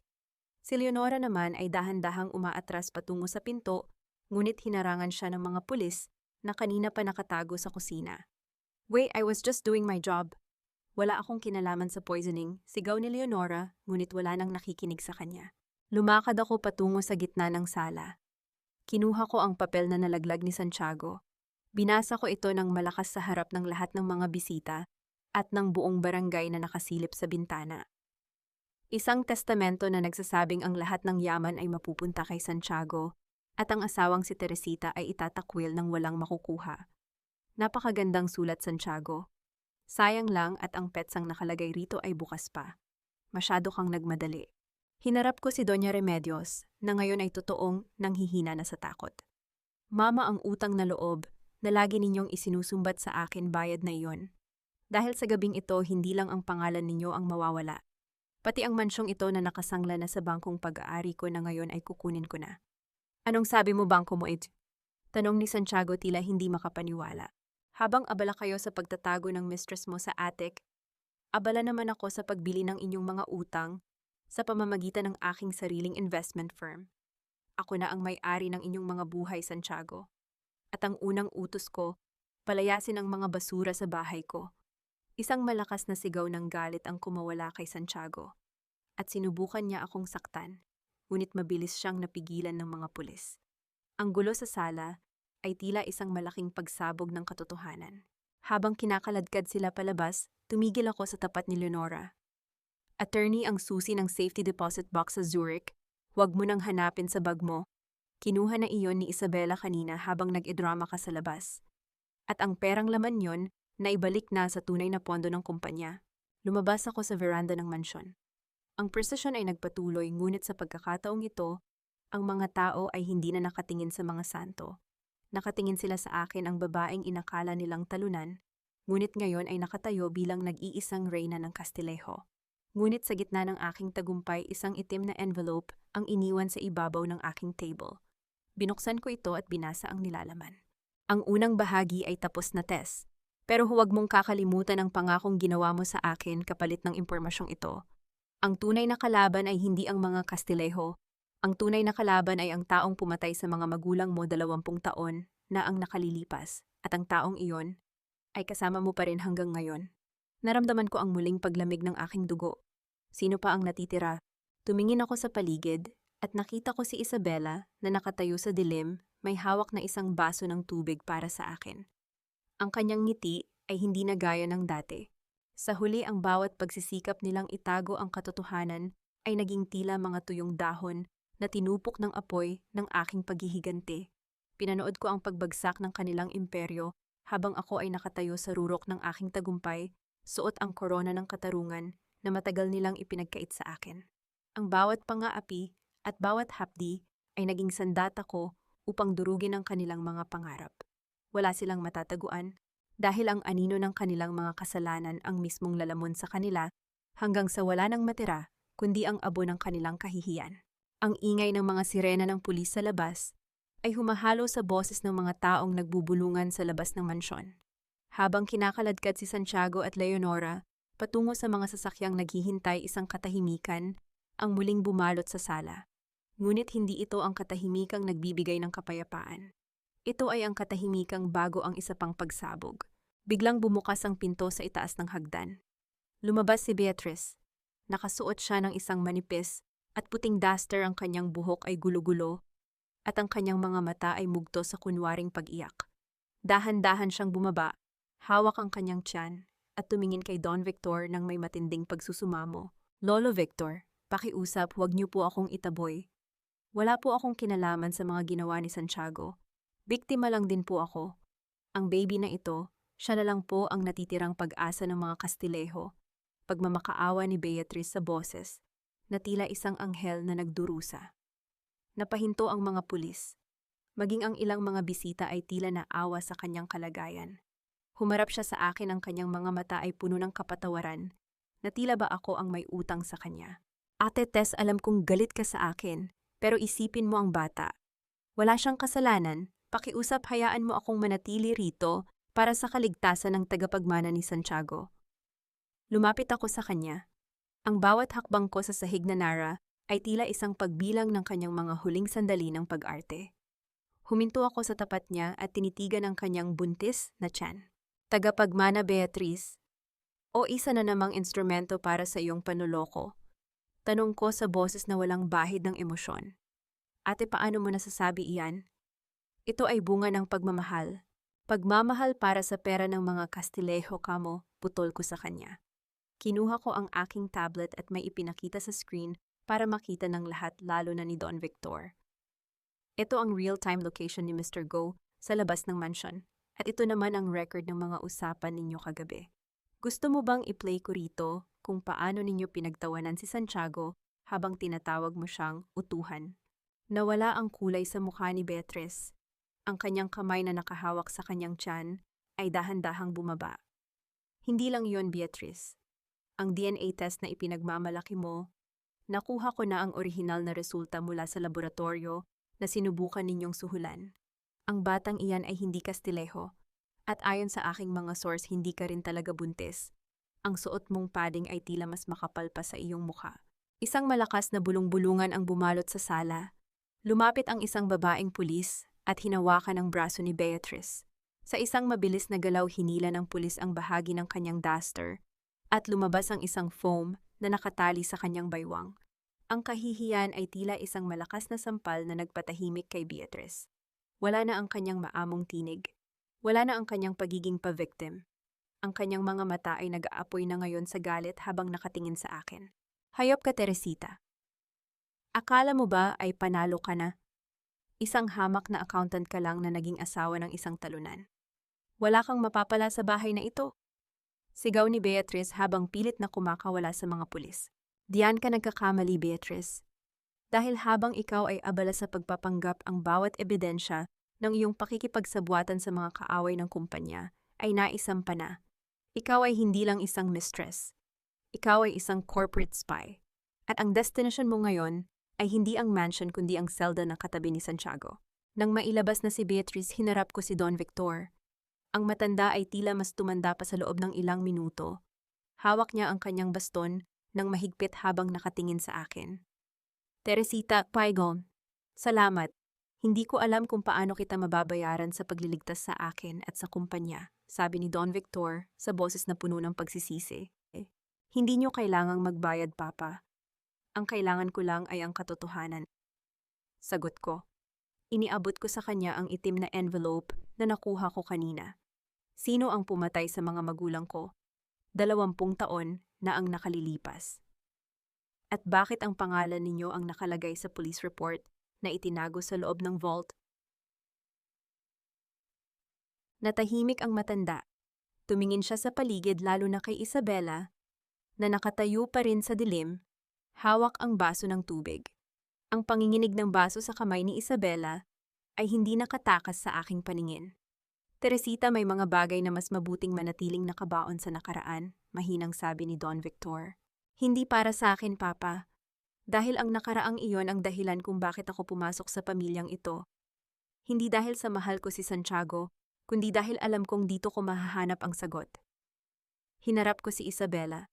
Si Leonora naman ay dahan-dahang umaatras patungo sa pinto, ngunit hinarangan siya ng mga pulis na kanina pa nakatago sa kusina. Wait, I was just doing my job. Wala akong kinalaman sa poisoning, sigaw ni Leonora, ngunit wala nang nakikinig sa kanya. Lumakad ako patungo sa gitna ng sala. Kinuha ko ang papel na nalaglag ni Santiago. Binasa ko ito ng malakas sa harap ng lahat ng mga bisita at ng buong barangay na nakasilip sa bintana. Isang testamento na nagsasabing ang lahat ng yaman ay mapupunta kay Santiago at ang asawang si Teresita ay itatakwil ng walang makukuha. Napakagandang sulat, Santiago. Sayang lang at ang petsang nakalagay rito ay bukas pa. Masyado kang nagmadali. Hinarap ko si Doña Remedios na ngayon ay totoong nanghihina na sa takot. Mama, ang utang na loob na lagi ninyong isinusumbat sa akin, bayad na iyon. Dahil sa gabing ito, hindi lang ang pangalan ninyo ang mawawala. Pati ang mansyong ito na nakasangla na sa bangkong pag-aari ko na ngayon ay kukunin ko na. Anong sabi mo, bangko mo ito? Tanong ni Santiago, tila hindi makapaniwala. Habang abala kayo sa pagtatago ng mistress mo sa attic, abala naman ako sa pagbili ng inyong mga utang sa pamamagitan ng aking sariling investment firm. Ako na ang may-ari ng inyong mga buhay, Santiago. At ang unang utos ko, palayasin ang mga basura sa bahay ko. Isang malakas na sigaw ng galit ang kumawala kay Santiago. At sinubukan niya akong saktan, ngunit mabilis siyang napigilan ng mga pulis. Ang gulo sa sala ay tila isang malaking pagsabog ng katotohanan. Habang kinakaladkad sila palabas, tumigil ako sa tapat ni Leonora. Attorney, ang susi ng safety deposit box sa Zurich, huwag mo nang hanapin sa bag mo. Kinuha na iyon ni Isabela kanina habang nag-idrama ka sa labas. At ang perang laman yon na ibalik na sa tunay na pondo ng kumpanya. Lumabas ako sa veranda ng mansyon. Ang prosesyon ay nagpatuloy, ngunit sa pagkakataong ito, ang mga tao ay hindi na nakatingin sa mga santo. Nakatingin sila sa akin, ang babaeng inakala nilang talunan, ngunit ngayon ay nakatayo bilang nag-iisang reyna ng Castillejo. Ngunit sa gitna ng aking tagumpay, isang itim na envelope ang iniwan sa ibabaw ng aking table. Binuksan ko ito at binasa ang nilalaman. Ang unang bahagi ay tapos na, Tess. Pero huwag mong kakalimutan ang pangakong ginawa mo sa akin kapalit ng impormasyong ito. Ang tunay na kalaban ay hindi ang mga Castillejo. Ang tunay na kalaban ay ang taong pumatay sa mga magulang mo 20 taon na ang nakalilipas, at ang taong iyon ay kasama mo pa rin hanggang ngayon. Naramdaman ko ang muling paglamig ng aking dugo. Sino pa ang natitira? Tumingin ako sa paligid at nakita ko si Isabela na nakatayo sa dilim, may hawak na isang baso ng tubig para sa akin. Ang kanyang ngiti ay hindi na gaya ng dati. Sa huli, ang bawat pagsisikap nilang itago ang katotohanan ay naging tila mga tuyong dahon na tinupok ng apoy ng aking paghihiganti. Pinanood ko ang pagbagsak ng kanilang imperyo habang ako ay nakatayo sa rurok ng aking tagumpay, suot ang korona ng katarungan na matagal nilang ipinagkait sa akin. Ang bawat pangaapi at bawat hapdi ay naging sandata ko upang durugin ang kanilang mga pangarap. Wala silang matataguan dahil ang anino ng kanilang mga kasalanan ang mismong lalamon sa kanila hanggang sa wala nang matira kundi ang abo ng kanilang kahihiyan. Ang ingay ng mga sirena ng pulis sa labas ay humahalo sa boses ng mga taong nagbubulungan sa labas ng mansyon. Habang kinakaladkad si Santiago at Leonora patungo sa mga sasakyang naghihintay isang katahimikan ang muling bumalot sa sala. Ngunit hindi ito ang katahimikang nagbibigay ng kapayapaan. Ito ay ang katahimikang bago ang isa pang pagsabog. Biglang bumukas ang pinto sa itaas ng hagdan. Lumabas si Beatrice. Nakasuot siya ng isang manipis at puting duster, ang kanyang buhok ay gulo-gulo at ang kanyang mga mata ay mugto sa kunwaring pag-iyak. Dahan-dahan siyang bumaba, hawak ang kanyang tiyan at tumingin kay Don Victor ng may matinding pagsusumamo. Lolo Victor, pakiusap, huwag niyo po akong itaboy. Wala po akong kinalaman sa mga ginawa ni Santiago. Biktima lang din po ako. Ang baby na ito, siya na lang po ang natitirang pag-asa ng mga Kastileho. Pagmamakaawa ni Beatrice sa boses, na tila isang anghel na nagdurusa. Napahinto ang mga pulis. Maging ang ilang mga bisita ay tila naawa sa kanyang kalagayan. Humarap siya sa akin, ang kanyang mga mata ay puno ng kapatawaran, na tila ba ako ang may utang sa kanya. Ate Tess, alam kong galit ka sa akin, pero isipin mo ang bata. Wala siyang kasalanan, pakiusap, hayaan mo akong manatili rito para sa kaligtasan ng tagapagmana ni Santiago. Lumapit ako sa kanya. Ang bawat hakbang ko sa sahig na Nara ay tila isang pagbilang ng kanyang mga huling sandali ng pag-arte. Huminto ako sa tapat niya at tinitigan ang kanyang buntis na tiyan. Tagapagmana Beatrice, o isa na namang instrumento para sa iyong panuloko? Tanong ko sa boses na walang bahid ng emosyon. Ate, paano mo nasasabi iyan? Ito ay bunga ng pagmamahal. Pagmamahal para sa pera ng mga Kastileho kamo, putol ko sa kanya. Kinuha ko ang aking tablet at may ipinakita sa screen para makita ng lahat, lalo na ni Don Victor. Ito ang real-time location ni Mr. Go sa labas ng mansion at ito naman ang record ng mga usapan ninyo kagabi. Gusto mo bang i-play ko rito kung paano ninyo pinagtawanan si Santiago habang tinatawag mo siyang utuhan? Nawala ang kulay sa mukha ni Beatrice. Ang kanyang kamay na nakahawak sa kanyang tiyan ay dahan-dahang bumaba. Hindi lang yon, Beatrice. Ang DNA test na ipinagmamalaki mo, nakuha ko na ang orihinal na resulta mula sa laboratorio na sinubukan ninyong suhulan. Ang batang iyan ay hindi Kastileho. At ayon sa aking mga source, hindi ka rin talaga buntis. Ang suot mong padding ay tila mas makapal pa sa iyong mukha. Isang malakas na bulong-bulungan ang bumalot sa sala. Lumapit ang isang babaeng pulis at hinawakan ang braso ni Beatrice. Sa isang mabilis na galaw, hinila ng pulis ang bahagi ng kanyang duster at lumabas ang isang foam na nakatali sa kanyang baywang. Ang kahihiyan ay tila isang malakas na sampal na nagpatahimik kay Beatrice. Wala na ang kanyang maamong tinig. Wala na ang kanyang pagiging pa-victim. Ang kanyang mga mata ay nag-aapoy na ngayon sa galit habang nakatingin sa akin. Hayop ka, Teresita. Akala mo ba ay panalo ka na? Isang hamak na accountant ka lang na naging asawa ng isang talunan. Wala kang mapapala sa bahay na ito. Sigaw ni Beatrice habang pilit na kumakawala sa mga pulis. Diyan ka nagkakamali, Beatrice. Dahil habang ikaw ay abala sa pagpapanggap, ang bawat ebidensya ng iyong pakikipagsabuatan sa mga kaaway ng kumpanya ay naisampa na. Ikaw ay hindi lang isang mistress. Ikaw ay isang corporate spy. At ang destination mo ngayon ay hindi ang mansion kundi ang selda na katabi ni Santiago. Nang mailabas na si Beatrice, hinarap ko si Don Victor. Ang matanda ay tila mas tumanda pa sa loob ng ilang minuto. Hawak niya ang kanyang baston nang mahigpit habang nakatingin sa akin. Teresita, Paigon, salamat. Hindi ko alam kung paano kita mababayaran sa pagliligtas sa akin at sa kumpanya, sabi ni Don Victor sa boses na puno ng pagsisisi. Hindi niyo kailangang magbayad, Papa. Ang kailangan ko lang ay ang katotohanan. Sagot ko. Iniabot ko sa kanya ang itim na envelope na nakuha ko kanina. Sino ang pumatay sa mga magulang ko? 20 taon na ang nakalilipas. At bakit ang pangalan ninyo ang nakalagay sa police report na itinago sa loob ng vault? Natahimik ang matanda. Tumingin siya sa paligid lalo na kay Isabela, na nakatayo pa rin sa dilim, hawak ang baso ng tubig. Ang panginginig ng baso sa kamay ni Isabela ay hindi nakatakas sa aking paningin. Teresita, may mga bagay na mas mabuting manatiling nakabaon sa nakaraan, mahinang sabi ni Don Victor. Hindi para sa akin, Papa. Dahil ang nakaraang iyon ang dahilan kung bakit ako pumasok sa pamilyang ito. Hindi dahil sa mahal ko si Santiago, kundi dahil alam kong dito ko mahahanap ang sagot. Hinarap ko si Isabela.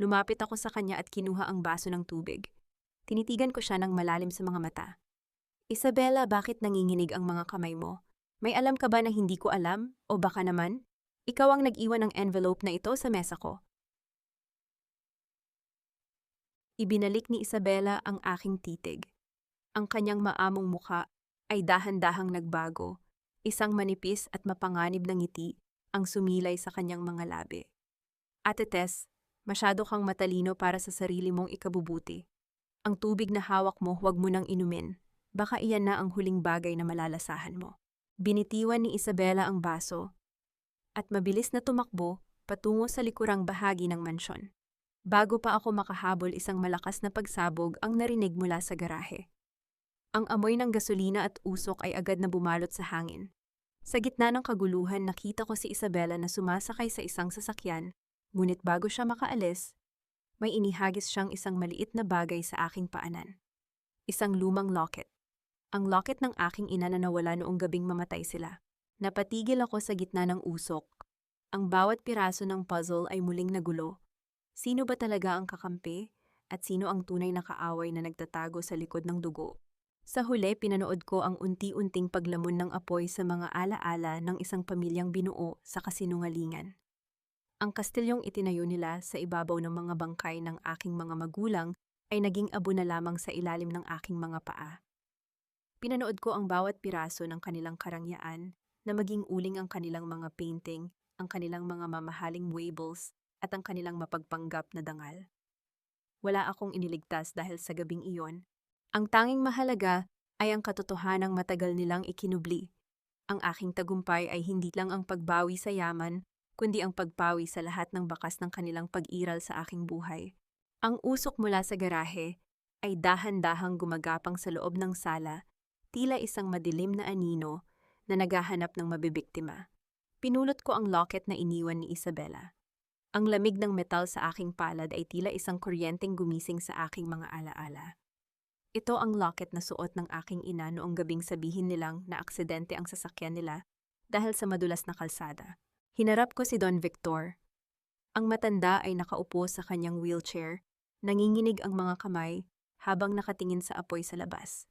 Lumapit ako sa kanya at kinuha ang baso ng tubig. Tinitigan ko siya ng malalim sa mga mata. Isabela, bakit nanginginig ang mga kamay mo? May alam ka ba na hindi ko alam? O baka naman, ikaw ang nag-iwan ng envelope na ito sa mesa ko? Ibinalik ni Isabela ang aking titig. Ang kanyang maamong muka ay dahan-dahang nagbago. Isang manipis at mapanganib na ngiti ang sumilay sa kanyang mga labi. Ate Tess, masyado kang matalino para sa sarili mong ikabubuti. Ang tubig na hawak mo, huwag mo nang inumin. Baka iyan na ang huling bagay na malalasahan mo. Binitiwan ni Isabela ang baso at mabilis na tumakbo patungo sa likurang bahagi ng mansyon. Bago pa ako makahabol, isang malakas na pagsabog ang narinig mula sa garahe. Ang amoy ng gasolina at usok ay agad na bumalot sa hangin. Sa gitna ng kaguluhan, nakita ko si Isabela na sumasakay sa isang sasakyan, ngunit bago siya makaalis, may inihagis siyang isang maliit na bagay sa aking paanan. Isang lumang locket. Ang locket ng aking ina na nawala noong gabing mamatay sila. Napatigil ako sa gitna ng usok. Ang bawat piraso ng puzzle ay muling nagulo. Sino ba talaga ang kakampi? At sino ang tunay na kaaway na nagtatago sa likod ng dugo? Sa huli, pinanood ko ang unti-unting paglamon ng apoy sa mga alaala ng isang pamilyang binuo sa kasinungalingan. Ang kastilyong itinayo nila sa ibabaw ng mga bangkay ng aking mga magulang ay naging abo na lamang sa ilalim ng aking mga paa. Pinanood ko ang bawat piraso ng kanilang karangyaan na maging uling ang kanilang mga painting, ang kanilang mga mamahaling weebles, at ang kanilang mapagpanggap na dangal. Wala akong iniligtas dahil sa gabing iyon. Ang tanging mahalaga ay ang katotohanang matagal nilang ikinubli. Ang aking tagumpay ay hindi lang ang pagbawi sa yaman, kundi ang pagpawi sa lahat ng bakas ng kanilang pag-iral sa aking buhay. Ang usok mula sa garahe ay dahan-dahang gumagapang sa loob ng sala, tila isang madilim na anino na naghahanap ng mabibiktima. Pinulot ko ang locket na iniwan ni Isabela. Ang lamig ng metal sa aking palad ay tila isang kuryenteng gumising sa aking mga alaala. Ito ang locket na suot ng aking ina noong gabing sabihin nilang na aksidente ang sasakyan nila dahil sa madulas na kalsada. Hinarap ko si Don Victor. Ang matanda ay nakaupo sa kanyang wheelchair, nanginginig ang mga kamay habang nakatingin sa apoy sa labas.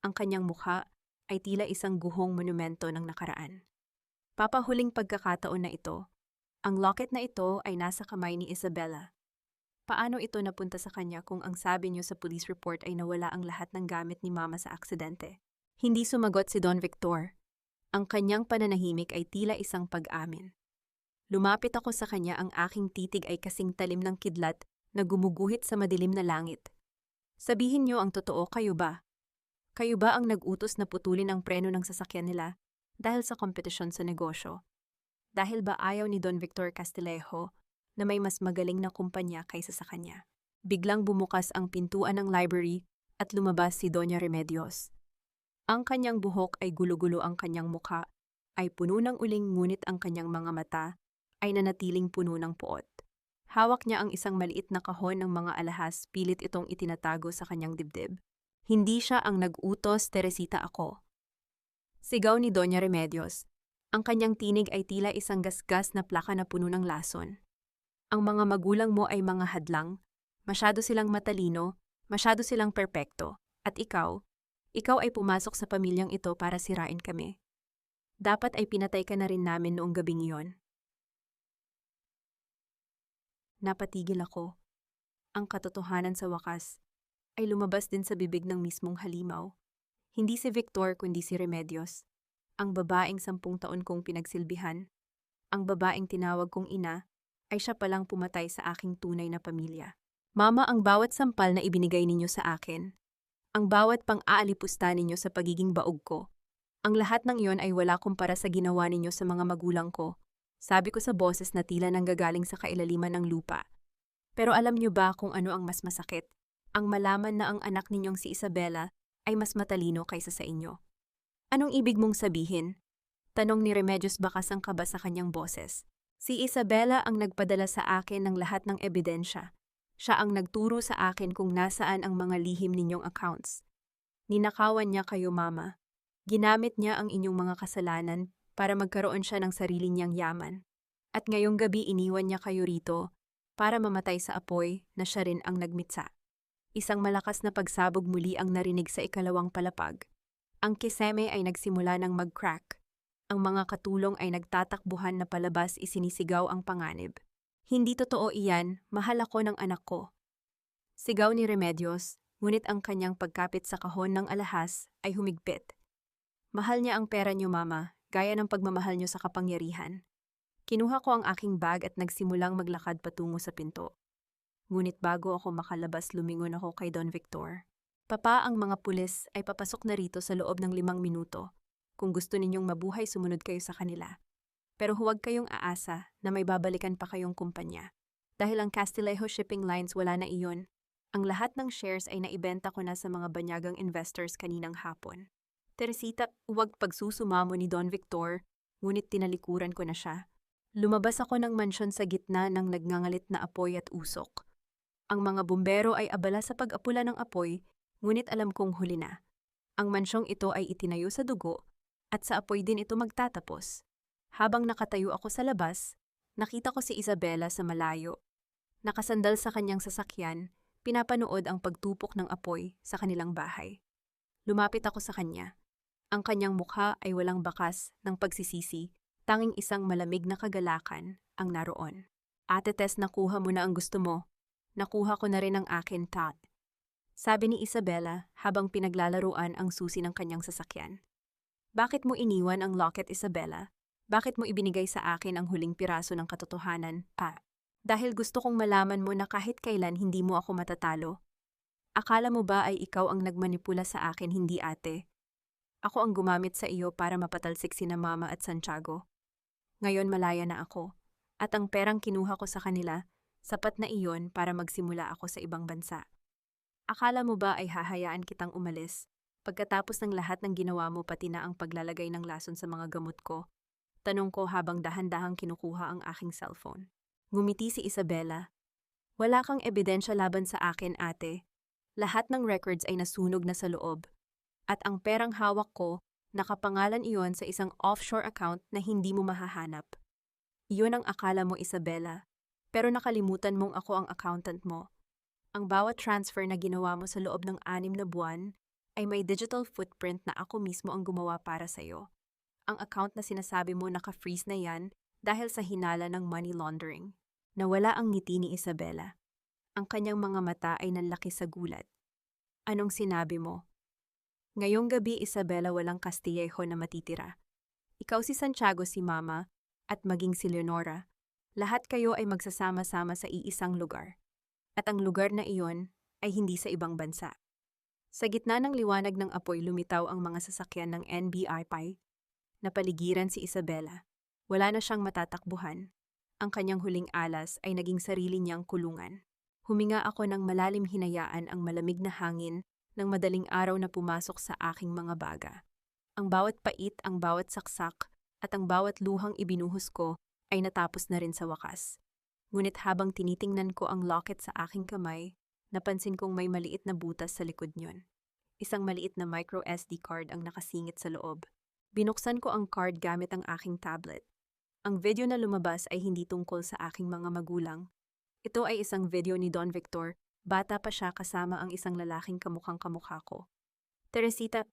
Ang kanyang mukha ay tila isang guhong monumento ng nakaraan. Papahuling pagkakataon na ito, ang locket na ito ay nasa kamay ni Isabela. Paano ito napunta sa kanya kung ang sabi niyo sa police report ay nawala ang lahat ng gamit ni Mama sa aksidente? Hindi sumagot si Don Victor. Ang kanyang pananahimik ay tila isang pag-amin. Lumapit ako sa kanya, ang aking titig ay kasing talim ng kidlat na gumuguhit sa madilim na langit. Sabihin niyo ang totoo, kayo ba? Kayo ba ang nag-utos na putulin ang preno ng sasakyan nila dahil sa kompetisyon sa negosyo? Dahil ba ayaw ni Don Victor Castillejo na may mas magaling na kumpanya kaysa sa kanya? Biglang bumukas ang pintuan ng library at lumabas si Doña Remedios. Ang kanyang buhok ay gulo-gulo, ang kanyang mukha ay puno ng uling, ngunit ang kanyang mga mata ay nanatiling puno ng puot. Hawak niya ang isang maliit na kahon ng mga alahas, pilit itong itinatago sa kanyang dibdib. Hindi siya ang nag-utos, Teresita, ako. Sigaw ni Doña Remedios. Ang kanyang tinig ay tila isang gasgas na plaka na puno ng lason. Ang mga magulang mo ay mga hadlang, masyado silang matalino, masyado silang perpekto, at ikaw ay pumasok sa pamilyang ito para sirain kami. Dapat ay pinatay ka na rin namin noong gabing iyon. Napatigil ako. Ang katotohanan sa wakas ay lumabas din sa bibig ng mismong halimaw. Hindi si Victor kundi si Remedios. Ang babaeng 10 taon kong pinagsilbihan, ang babaeng tinawag kong ina, ay siya palang pumatay sa aking tunay na pamilya. Mama, ang bawat sampal na ibinigay ninyo sa akin, ang bawat pang-aalipusta ninyo sa pagiging baog ko, ang lahat ng iyon ay wala kumpara sa ginawa ninyo sa mga magulang ko. Sabi ko sa boses na tila nanggagaling sa kailaliman ng lupa. Pero alam niyo ba kung ano ang mas masakit? Ang malaman na ang anak ninyong si Isabela ay mas matalino kaysa sa inyo. Anong ibig mong sabihin? Tanong ni Remedios bakas ang kaba sa kanyang boses. Si Isabela ang nagpadala sa akin ng lahat ng ebidensya. Siya ang nagturo sa akin kung nasaan ang mga lihim ninyong accounts. Ninakawan niya kayo, Mama. Ginamit niya ang inyong mga kasalanan para magkaroon siya ng sarili niyang yaman. At ngayong gabi iniwan niya kayo rito para mamatay sa apoy na siya rin ang nagmitsa. Isang malakas na pagsabog muli ang narinig sa ikalawang palapag. Ang kiseme ay nagsimula ng mag-crack. Ang mga katulong ay nagtatakbuhan na palabas isinisigaw ang panganib. Hindi totoo iyan, mahal ako ng anak ko. Sigaw ni Remedios, ngunit ang kanyang pagkapit sa kahon ng alahas ay humigpit. Mahal niya ang pera niyo, Mama, gaya ng pagmamahal niyo sa kapangyarihan. Kinuha ko ang aking bag at nagsimulang maglakad patungo sa pinto. Ngunit bago ako makalabas lumingon ako kay Don Victor. Papa, ang mga pulis ay papasok na rito sa loob ng 5 minuto. Kung gusto ninyong mabuhay, sumunod kayo sa kanila. Pero huwag kayong aasa na may babalikan pa kayong kumpanya. Dahil ang Castillejo Shipping Lines wala na iyon. Ang lahat ng shares ay naibenta ko na sa mga banyagang investors kaninang hapon. Teresita, huwag pagsusumamo ni Don Victor, ngunit tinalikuran ko na siya. Lumabas ako ng mansyon sa gitna ng nagngangalit na apoy at usok. Ang mga bumbero ay abala sa pag-apula ng apoy, ngunit alam kong huli na. Ang mansyong ito ay itinayo sa dugo, at sa apoy din ito magtatapos. Habang nakatayo ako sa labas, nakita ko si Isabela sa malayo. Nakasandal sa kanyang sasakyan, pinapanood ang pagtupok ng apoy sa kanilang bahay. Lumapit ako sa kanya. Ang kanyang mukha ay walang bakas ng pagsisisi, tanging isang malamig na kagalakan ang naroon. Ate Tess, nakuha mo na ang gusto mo. Nakuha ko na rin ang akin, Tot. Sabi ni Isabela habang pinaglalaruan ang susi ng kanyang sasakyan. Bakit mo iniwan ang locket, Isabela? Bakit mo ibinigay sa akin ang huling piraso ng katotohanan, Pa? Dahil gusto kong malaman mo na kahit kailan hindi mo ako matatalo. Akala mo ba ay ikaw ang nagmanipula sa akin, hindi ate? Ako ang gumamit sa iyo para mapatalsik sina Mama at Santiago. Ngayon malaya na ako, at ang perang kinuha ko sa kanila, sapat na iyon para magsimula ako sa ibang bansa. Akala mo ba ay hahayaan kitang umalis, pagkatapos ng lahat ng ginawa mo pati na ang paglalagay ng lason sa mga gamot ko? Tanong ko habang dahan-dahang kinukuha ang aking cellphone. Ngumiti si Isabela. Wala kang ebidensya laban sa akin, ate. Lahat ng records ay nasunog na sa loob. At ang perang hawak ko, nakapangalan iyon sa isang offshore account na hindi mo mahahanap. Iyon ang akala mo, Isabela. Pero nakalimutan mong ako ang accountant mo. Ang bawat transfer na ginawa mo sa loob ng 6 na buwan ay may digital footprint na ako mismo ang gumawa para sa'yo. Ang account na sinasabi mo naka-freeze na yan dahil sa hinala ng money laundering. Nawala ang ngiti ni Isabela. Ang kanyang mga mata ay nanlaki sa gulat. Anong sinabi mo? Ngayong gabi, Isabela, walang Castillejo na matitira. Ikaw, si Santiago, si Mama, at maging si Leonora. Lahat kayo ay magsasama-sama sa iisang lugar. At ang lugar na iyon ay hindi sa ibang bansa. Sa gitna ng liwanag ng apoy lumitaw ang mga sasakyan ng NBI. Napaligiran si Isabela. Wala na siyang matatakbuhan. Ang kanyang huling alas ay naging sarili niyang kulungan. Huminga ako ng malalim, hinayaan ang malamig na hangin ng madaling araw na pumasok sa aking mga baga. Ang bawat pait, ang bawat saksak, at ang bawat luhang ibinuhos ko ay natapos na rin sa wakas. Ngunit habang tinitingnan ko ang locket sa aking kamay, napansin kong may maliit na butas sa likod niyon. Isang maliit na micro SD card ang nakasingit sa loob. Binuksan ko ang card gamit ang aking tablet. Ang video na lumabas ay hindi tungkol sa aking mga magulang. Ito ay isang video ni Don Victor, bata pa siya kasama ang isang lalaking kamukhang kamukha ko. Teresita,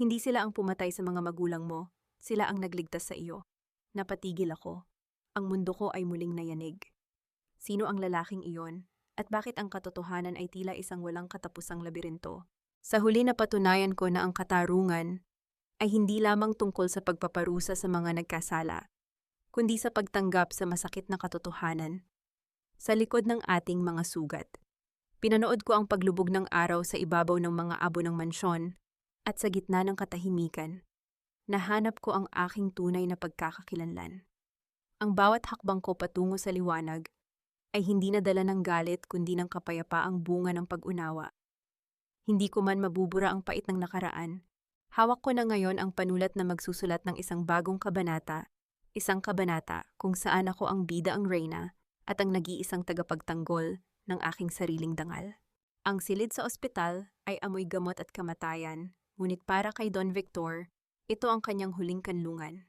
hindi sila ang pumatay sa mga magulang mo, sila ang nagligtas sa iyo. Napatigil ako. Ang mundo ko ay muling nayanig. Sino ang lalaking iyon? At bakit ang katotohanan ay tila isang walang katapusang labirinto? Sa huli napatunayan ko na ang katarungan ay hindi lamang tungkol sa pagpaparusa sa mga nagkasala, kundi sa pagtanggap sa masakit na katotohanan sa likod ng ating mga sugat. Pinanood ko ang paglubog ng araw sa ibabaw ng mga abo ng mansyon at sa gitna ng katahimikan, nahanap ko ang aking tunay na pagkakakilanlan. Ang bawat hakbang ko patungo sa liwanag ay hindi nadala ng galit kundi ng kapayapaang bunga ng pag-unawa. Hindi ko man mabubura ang pait ng nakaraan. Hawak ko na ngayon ang panulat na magsusulat ng isang kabanata kung saan ako ang bida ang reyna at ang nag-iisang tagapagtanggol ng aking sariling dangal. Ang silid sa ospital ay amoy gamot at kamatayan, ngunit para kay Don Victor, ito ang kanyang huling kanlungan.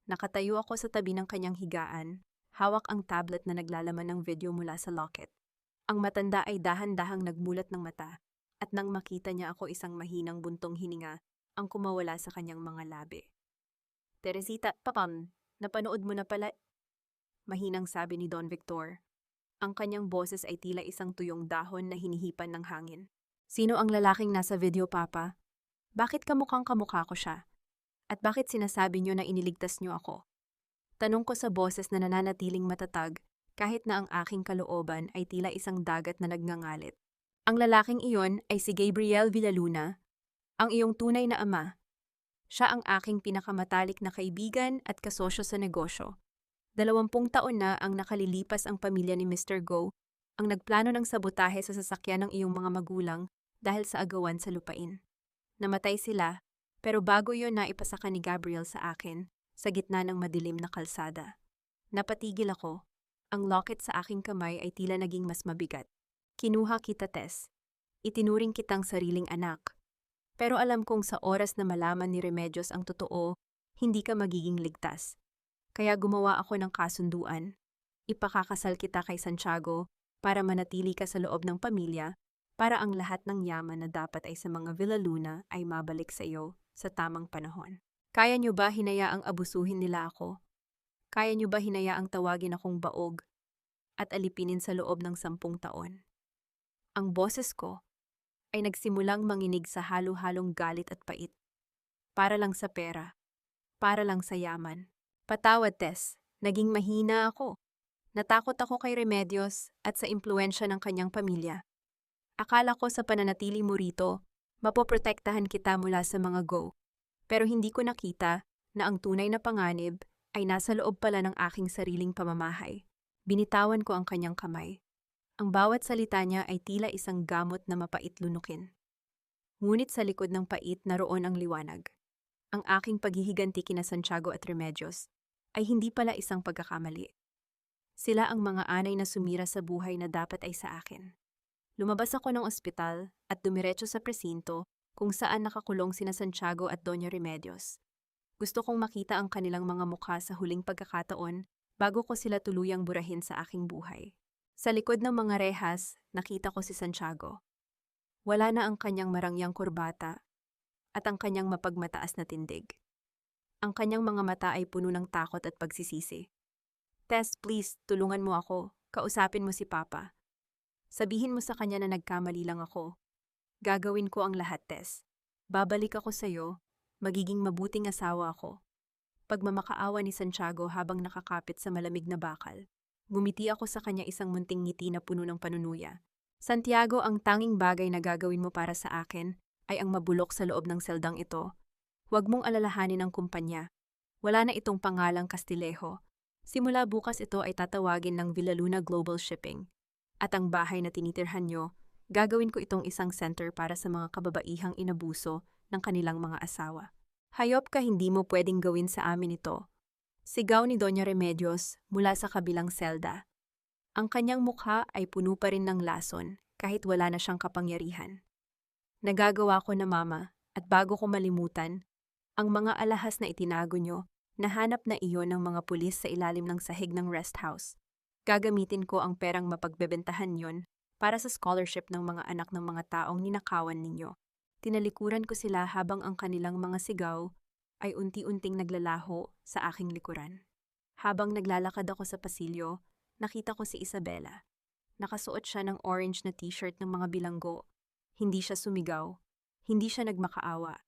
Nakatayo ako sa tabi ng kanyang higaan, hawak ang tablet na naglalaman ng video mula sa locket. Ang matanda ay dahan-dahang nagmulat ng mata, at nang makita niya ako isang mahinang buntong hininga ang kumawala sa kanyang mga labi. Teresita, papam, napanood mo na pala? Mahinang sabi ni Don Victor. Ang kanyang boses ay tila isang tuyong dahon na hinihipan ng hangin. Sino ang lalaking nasa video, Papa? Bakit kamukhang kamukha ko siya? At bakit sinasabi niyo na iniligtas niyo ako? Tanong ko sa boses na nananatiling matatag kahit na ang aking kalooban ay tila isang dagat na nagngangalit. Ang lalaking iyon ay si Gabriel Villaluna, ang iyong tunay na ama. Siya ang aking pinakamatalik na kaibigan at kasosyo sa negosyo. 20 taon na ang nakalilipas ang pamilya ni Mr. Go, ang nagplano ng sabotahe sa sasakyan ng iyong mga magulang dahil sa agawan sa lupain. Namatay sila, pero bago yon naipasaka ni Gabriel sa akin, sa gitna ng madilim na kalsada. Napatigil ako. Ang locket sa aking kamay ay tila naging mas mabigat. Kinuha kita, Tess. Itinuring kitang sariling anak. Pero alam kong sa oras na malaman ni Remedios ang totoo, hindi ka magiging ligtas. Kaya gumawa ako ng kasunduan. Ipakakasal kita kay Santiago para manatili ka sa loob ng pamilya, para ang lahat ng yaman na dapat ay sa mga Villaluna ay mabalik sa iyo sa tamang panahon. Kaya niyo ba hinayaang abusuhin nila ako? Kaya niyo ba hinayaang tawagin akong baog at alipinin sa loob ng 10 taon? Ang boses ko ay nagsimulang manginig sa halo-halong galit at pait. Para lang sa pera. Para lang sa yaman. Patawad, Tess. Naging mahina ako. Natakot ako kay Remedios at sa impluensya ng kanyang pamilya. Akala ko sa pananatili mo rito, mapoprotektahan kita mula sa mga Go. Pero hindi ko nakita na ang tunay na panganib ay nasa loob pala ng aking sariling pamamahay. Binitawan ko ang kanyang kamay. Ang bawat salita niya ay tila isang gamot na mapait lunukin. Ngunit sa likod ng pait naroon ang liwanag. Ang aking paghihiganti kina Santiago at Remedios ay hindi pala isang pagkakamali. Sila ang mga anay na sumira sa buhay na dapat ay sa akin. Lumabas ako ng ospital at dumiretso sa presinto kung saan nakakulong sina Santiago at Doña Remedios. Gusto kong makita ang kanilang mga mukha sa huling pagkakataon bago ko sila tuluyang burahin sa aking buhay. Sa likod ng mga rehas, nakita ko si Santiago. Wala na ang kanyang marangyang kurbata at ang kanyang mapagmataas na tindig. Ang kanyang mga mata ay puno ng takot at pagsisisi. Tess, please, tulungan mo ako. Kausapin mo si Papa. Sabihin mo sa kanya na nagkamali lang ako. Gagawin ko ang lahat, Tess. Babalik ako sa'yo. Magiging mabuting asawa ako. Pagmamakaawa ni Santiago habang nakakapit sa malamig na bakal. Ngumiti ako sa kanya isang munting ngiti na puno ng panunuya. Santiago, ang tanging bagay na gagawin mo para sa akin ay ang mabulok sa loob ng seldang ito. Huwag mong alalahanin ang kumpanya. Wala na itong pangalang Castillejo. Simula bukas ito ay tatawagin ng Villaluna Global Shipping. At ang bahay na tinitirhan nyo, gagawin ko itong isang center para sa mga kababaihang inabuso ng kanilang mga asawa. Hayop ka, hindi mo pwedeng gawin sa amin ito. Sigaw ni Doña Remedios mula sa kabilang selda. Ang kanyang mukha ay puno pa rin ng lason kahit wala na siyang kapangyarihan. Nagagawa ko na, Mama, at bago ko malimutan, ang mga alahas na itinago nyo, nahanap na iyon ng mga pulis sa ilalim ng sahig ng rest house. Gagamitin ko ang perang mapagbebentahan yon para sa scholarship ng mga anak ng mga taong ninakawan ninyo. Tinalikuran ko sila habang ang kanilang mga sigaw ay unti-unting naglalaho sa aking likuran. Habang naglalakad ako sa pasilyo, nakita ko si Isabela. Nakasuot siya ng orange na t-shirt ng mga bilanggo. Hindi siya sumigaw. Hindi siya nagmakaawa.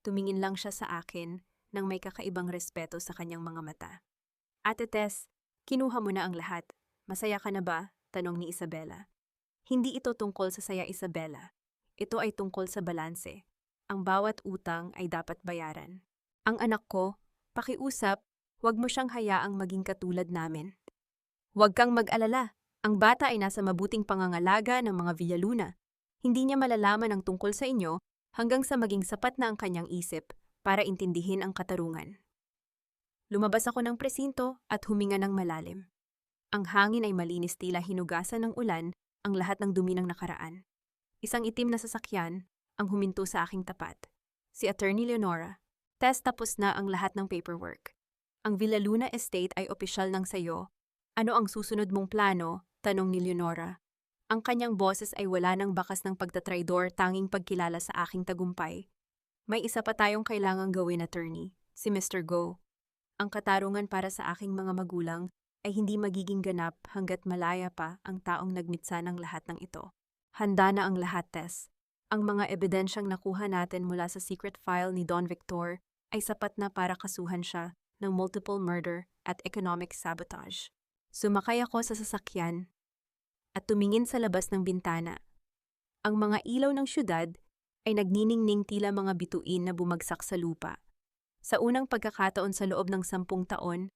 Tumingin lang siya sa akin nang may kakaibang respeto sa kanyang mga mata. Ate Tess, kinuha mo na ang lahat. Masaya ka na ba? Tanong ni Isabela. Hindi ito tungkol sa saya, Isabela. Ito ay tungkol sa balanse. Ang bawat utang ay dapat bayaran. Ang anak ko, pakiusap, huwag mo siyang hayaang maging katulad namin. Huwag kang mag-alala. Ang bata ay nasa mabuting pangangalaga ng mga Villaluna. Hindi niya malalaman ang tungkol sa inyo hanggang sa maging sapat na ang kanyang isip para intindihin ang katarungan. Lumabas ako ng presinto at huminga ng malalim. Ang hangin ay malinis, tila hinugasan ng ulan ang lahat ng dumi ng nakaraan. Isang itim na sasakyan ang huminto sa aking tapat. Si Attorney Leonora. Tess, tapos na ang lahat ng paperwork. Ang Villaluna Estate ay opisyal ng sayo. Ano ang susunod mong plano? Tanong ni Leonora. Ang kanyang boses ay wala ng bakas ng pagtatraidor, tanging pagkilala sa aking tagumpay. May isa pa tayong kailangang gawin, attorney, si Mr. Go. Ang katarungan para sa aking mga magulang ay hindi magiging ganap hanggat malaya pa ang taong nagmitsa ng lahat ng ito. Handa na ang lahat, Tess. Ang mga ebidensyang nakuha natin mula sa secret file ni Don Victor ay sapat na para kasuhan siya ng multiple murder at economic sabotage. Sumakay ako sa sasakyan at tumingin sa labas ng bintana. Ang mga ilaw ng syudad ay nagniningning tila mga bituin na bumagsak sa lupa. Sa unang pagkakataon sa loob ng 10 taon,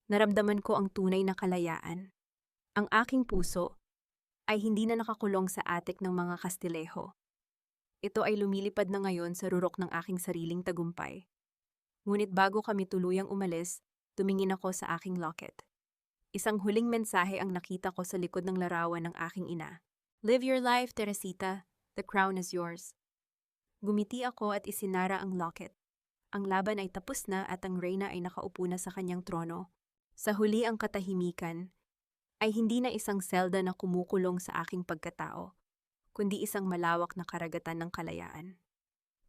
naramdaman ko ang tunay na kalayaan. Ang aking puso ay hindi na nakakulong sa atik ng mga Kastileho. Ito ay lumilipad na ngayon sa rurok ng aking sariling tagumpay. Ngunit bago kami tuluyang umalis, tumingin ako sa aking locket. Isang huling mensahe ang nakita ko sa likod ng larawan ng aking ina. Live your life, Teresita. The crown is yours. Gumiti ako at isinara ang locket. Ang laban ay tapos na at ang reyna ay nakaupo na sa kanyang trono. Sa huli, ang katahimikan ay hindi na isang selda na kumukulong sa aking pagkatao, kundi isang malawak na karagatan ng kalayaan.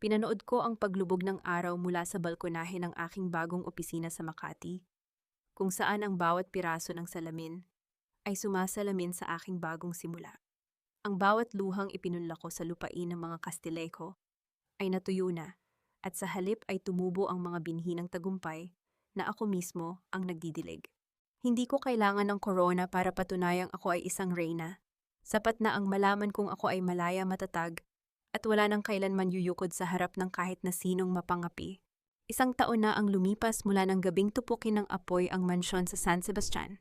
Pinanood ko ang paglubog ng araw mula sa balkonahe ng aking bagong opisina sa Makati, kung saan ang bawat piraso ng salamin ay sumasalamin sa aking bagong simula. Ang bawat luhang ipinunla ko sa lupain ng mga Kastileho ay natuyo na, at sa halip ay tumubo ang mga binhi ng tagumpay na ako mismo ang nagdidilig. Hindi ko kailangan ng korona para patunayang ako ay isang reyna. Sapat na ang malaman kong ako ay malaya, matatag, at wala nang kailanman yuyukod sa harap ng kahit na sinong mapangapi. Isang taon na ang lumipas mula ng gabing tupukin ng apoy ang mansyon sa San Sebastian.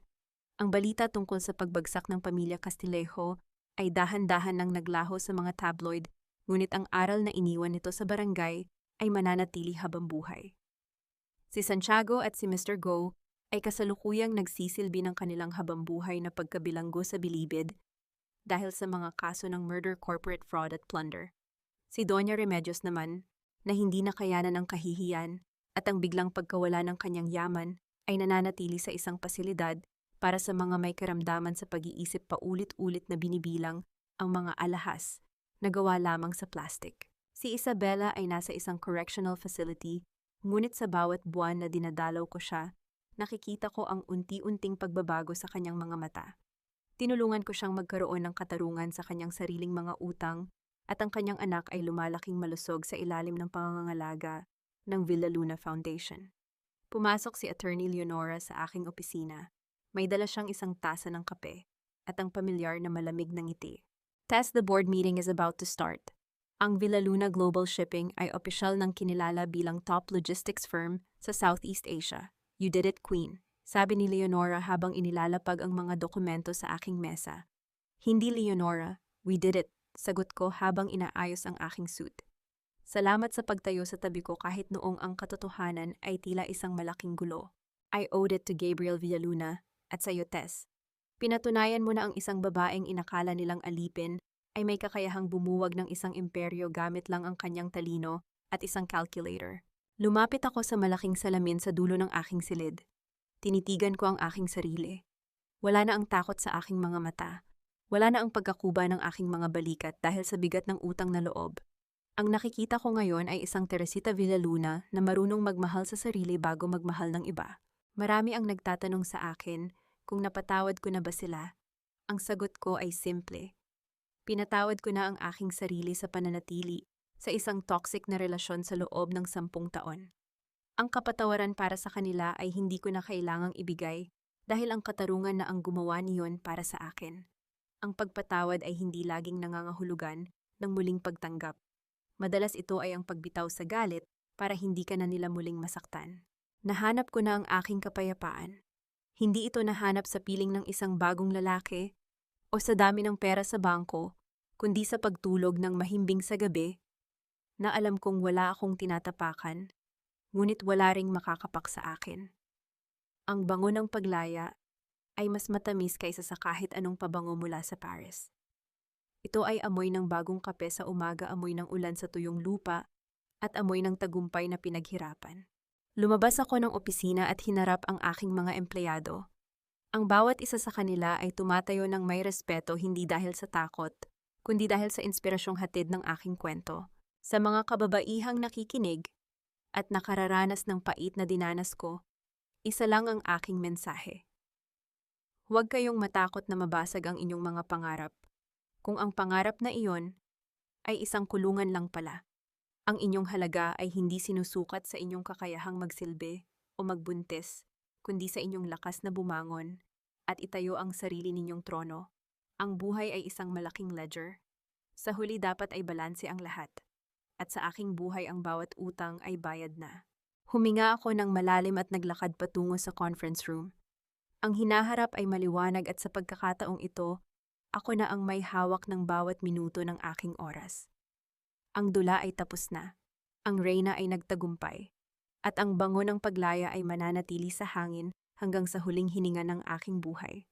Ang balita tungkol sa pagbagsak ng pamilya Kastileho ay dahan-dahan nang naglaho sa mga tabloid, ngunit ang aral na iniwan nito sa barangay ay mananatili habang buhay. Si Santiago at si Mr. Go ay kasalukuyang nagsisilbi ng kanilang habambuhay na pagkabilanggo sa bilibid dahil sa mga kaso ng murder, corporate fraud at plunder. Si Doña Remedios naman, na hindi nakayanan ng kahihiyan at ang biglang pagkawala ng kanyang yaman, ay nananatili sa isang pasilidad para sa mga may karamdaman sa pag-iisip, paulit-ulit na binibilang ang mga alahas na gawa lamang sa plastic. Si Isabela ay nasa isang correctional facility, ngunit sa bawat buwan na dinadalaw ko siya, nakikita ko ang unti-unting pagbabago sa kanyang mga mata. Tinulungan ko siyang magkaroon ng katarungan sa kanyang sariling mga utang, at ang kanyang anak ay lumalaking malusog sa ilalim ng pangangalaga ng Villaluna Foundation. Pumasok si Attorney Leonora sa aking opisina. May dala siyang isang tasa ng kape at ang pamilyar na malamig na ngiti. Tess, the board meeting is about to start. Ang Villaluna Global Shipping ay opisyal ng kinilala bilang top logistics firm sa Southeast Asia. You did it, Queen, sabi ni Leonora habang inilalapag ang mga dokumento sa aking mesa. Hindi, Leonora, we did it, sagot ko habang inaayos ang aking suit. Salamat sa pagtayo sa tabi ko kahit noong ang katotohanan ay tila isang malaking gulo. I owed it to Gabriel Villaluna at sa iyo, Tess. Pinatunayan mo na ang isang babaeng inakala nilang alipin ay may kakayahang bumuwag ng isang imperyo gamit lang ang kanyang talino at isang calculator. Lumapit ako sa malaking salamin sa dulo ng aking silid. Tinitigan ko ang aking sarili. Wala na ang takot sa aking mga mata. Wala na ang pagkakuba ng aking mga balikat dahil sa bigat ng utang na loob. Ang nakikita ko ngayon ay isang Teresita Villaluna na marunong magmahal sa sarili bago magmahal ng iba. Marami ang nagtatanong sa akin kung napatawad ko na ba sila. Ang sagot ko ay simple. Pinatawad ko na ang aking sarili sa pananatili sa isang toxic na relasyon sa loob ng 10 taon. Ang kapatawaran para sa kanila ay hindi ko na kailangang ibigay dahil ang katarungan na ang gumawa niyon para sa akin. Ang pagpatawad ay hindi laging nangangahulugan ng muling pagtanggap. Madalas ito ay ang pagbitaw sa galit para hindi ka na nila muling masaktan. Nahanap ko na ang aking kapayapaan. Hindi ito nahanap sa piling ng isang bagong lalaki o sa dami ng pera sa bangko, kundi sa pagtulog ng mahimbing sa gabi na alam kong wala akong tinatapakan, ngunit wala ring makakapak sa akin. Ang bango ng paglaya ay mas matamis kaysa sa kahit anong pabango mula sa Paris. Ito ay amoy ng bagong kape sa umaga, amoy ng ulan sa tuyong lupa, at amoy ng tagumpay na pinaghirapan. Lumabas ako ng opisina at hinarap ang aking mga empleyado. Ang bawat isa sa kanila ay tumatayo ng may respeto hindi dahil sa takot, kundi dahil sa inspirasyong hatid ng aking kwento. Sa mga kababaihang nakikinig at nakararanas ng pait na dinanas ko, isa lang ang aking mensahe. Huwag kayong matakot na mabasag ang inyong mga pangarap. Kung ang pangarap na iyon ay isang kulungan lang pala, ang inyong halaga ay hindi sinusukat sa inyong kakayahang magsilbi o magbuntis, kundi sa inyong lakas na bumangon at itayo ang sarili ninyong trono. Ang buhay ay isang malaking ledger. Sa huli dapat ay balanse ang lahat. At sa aking buhay ang bawat utang ay bayad na. Huminga ako ng malalim at naglakad patungo sa conference room. Ang hinaharap ay maliwanag at sa pagkakataong ito, ako na ang may hawak ng bawat minuto ng aking oras. Ang dula ay tapos na. Ang reyna ay nagtagumpay. At ang bango ng paglaya ay mananatili sa hangin hanggang sa huling hininga ng aking buhay.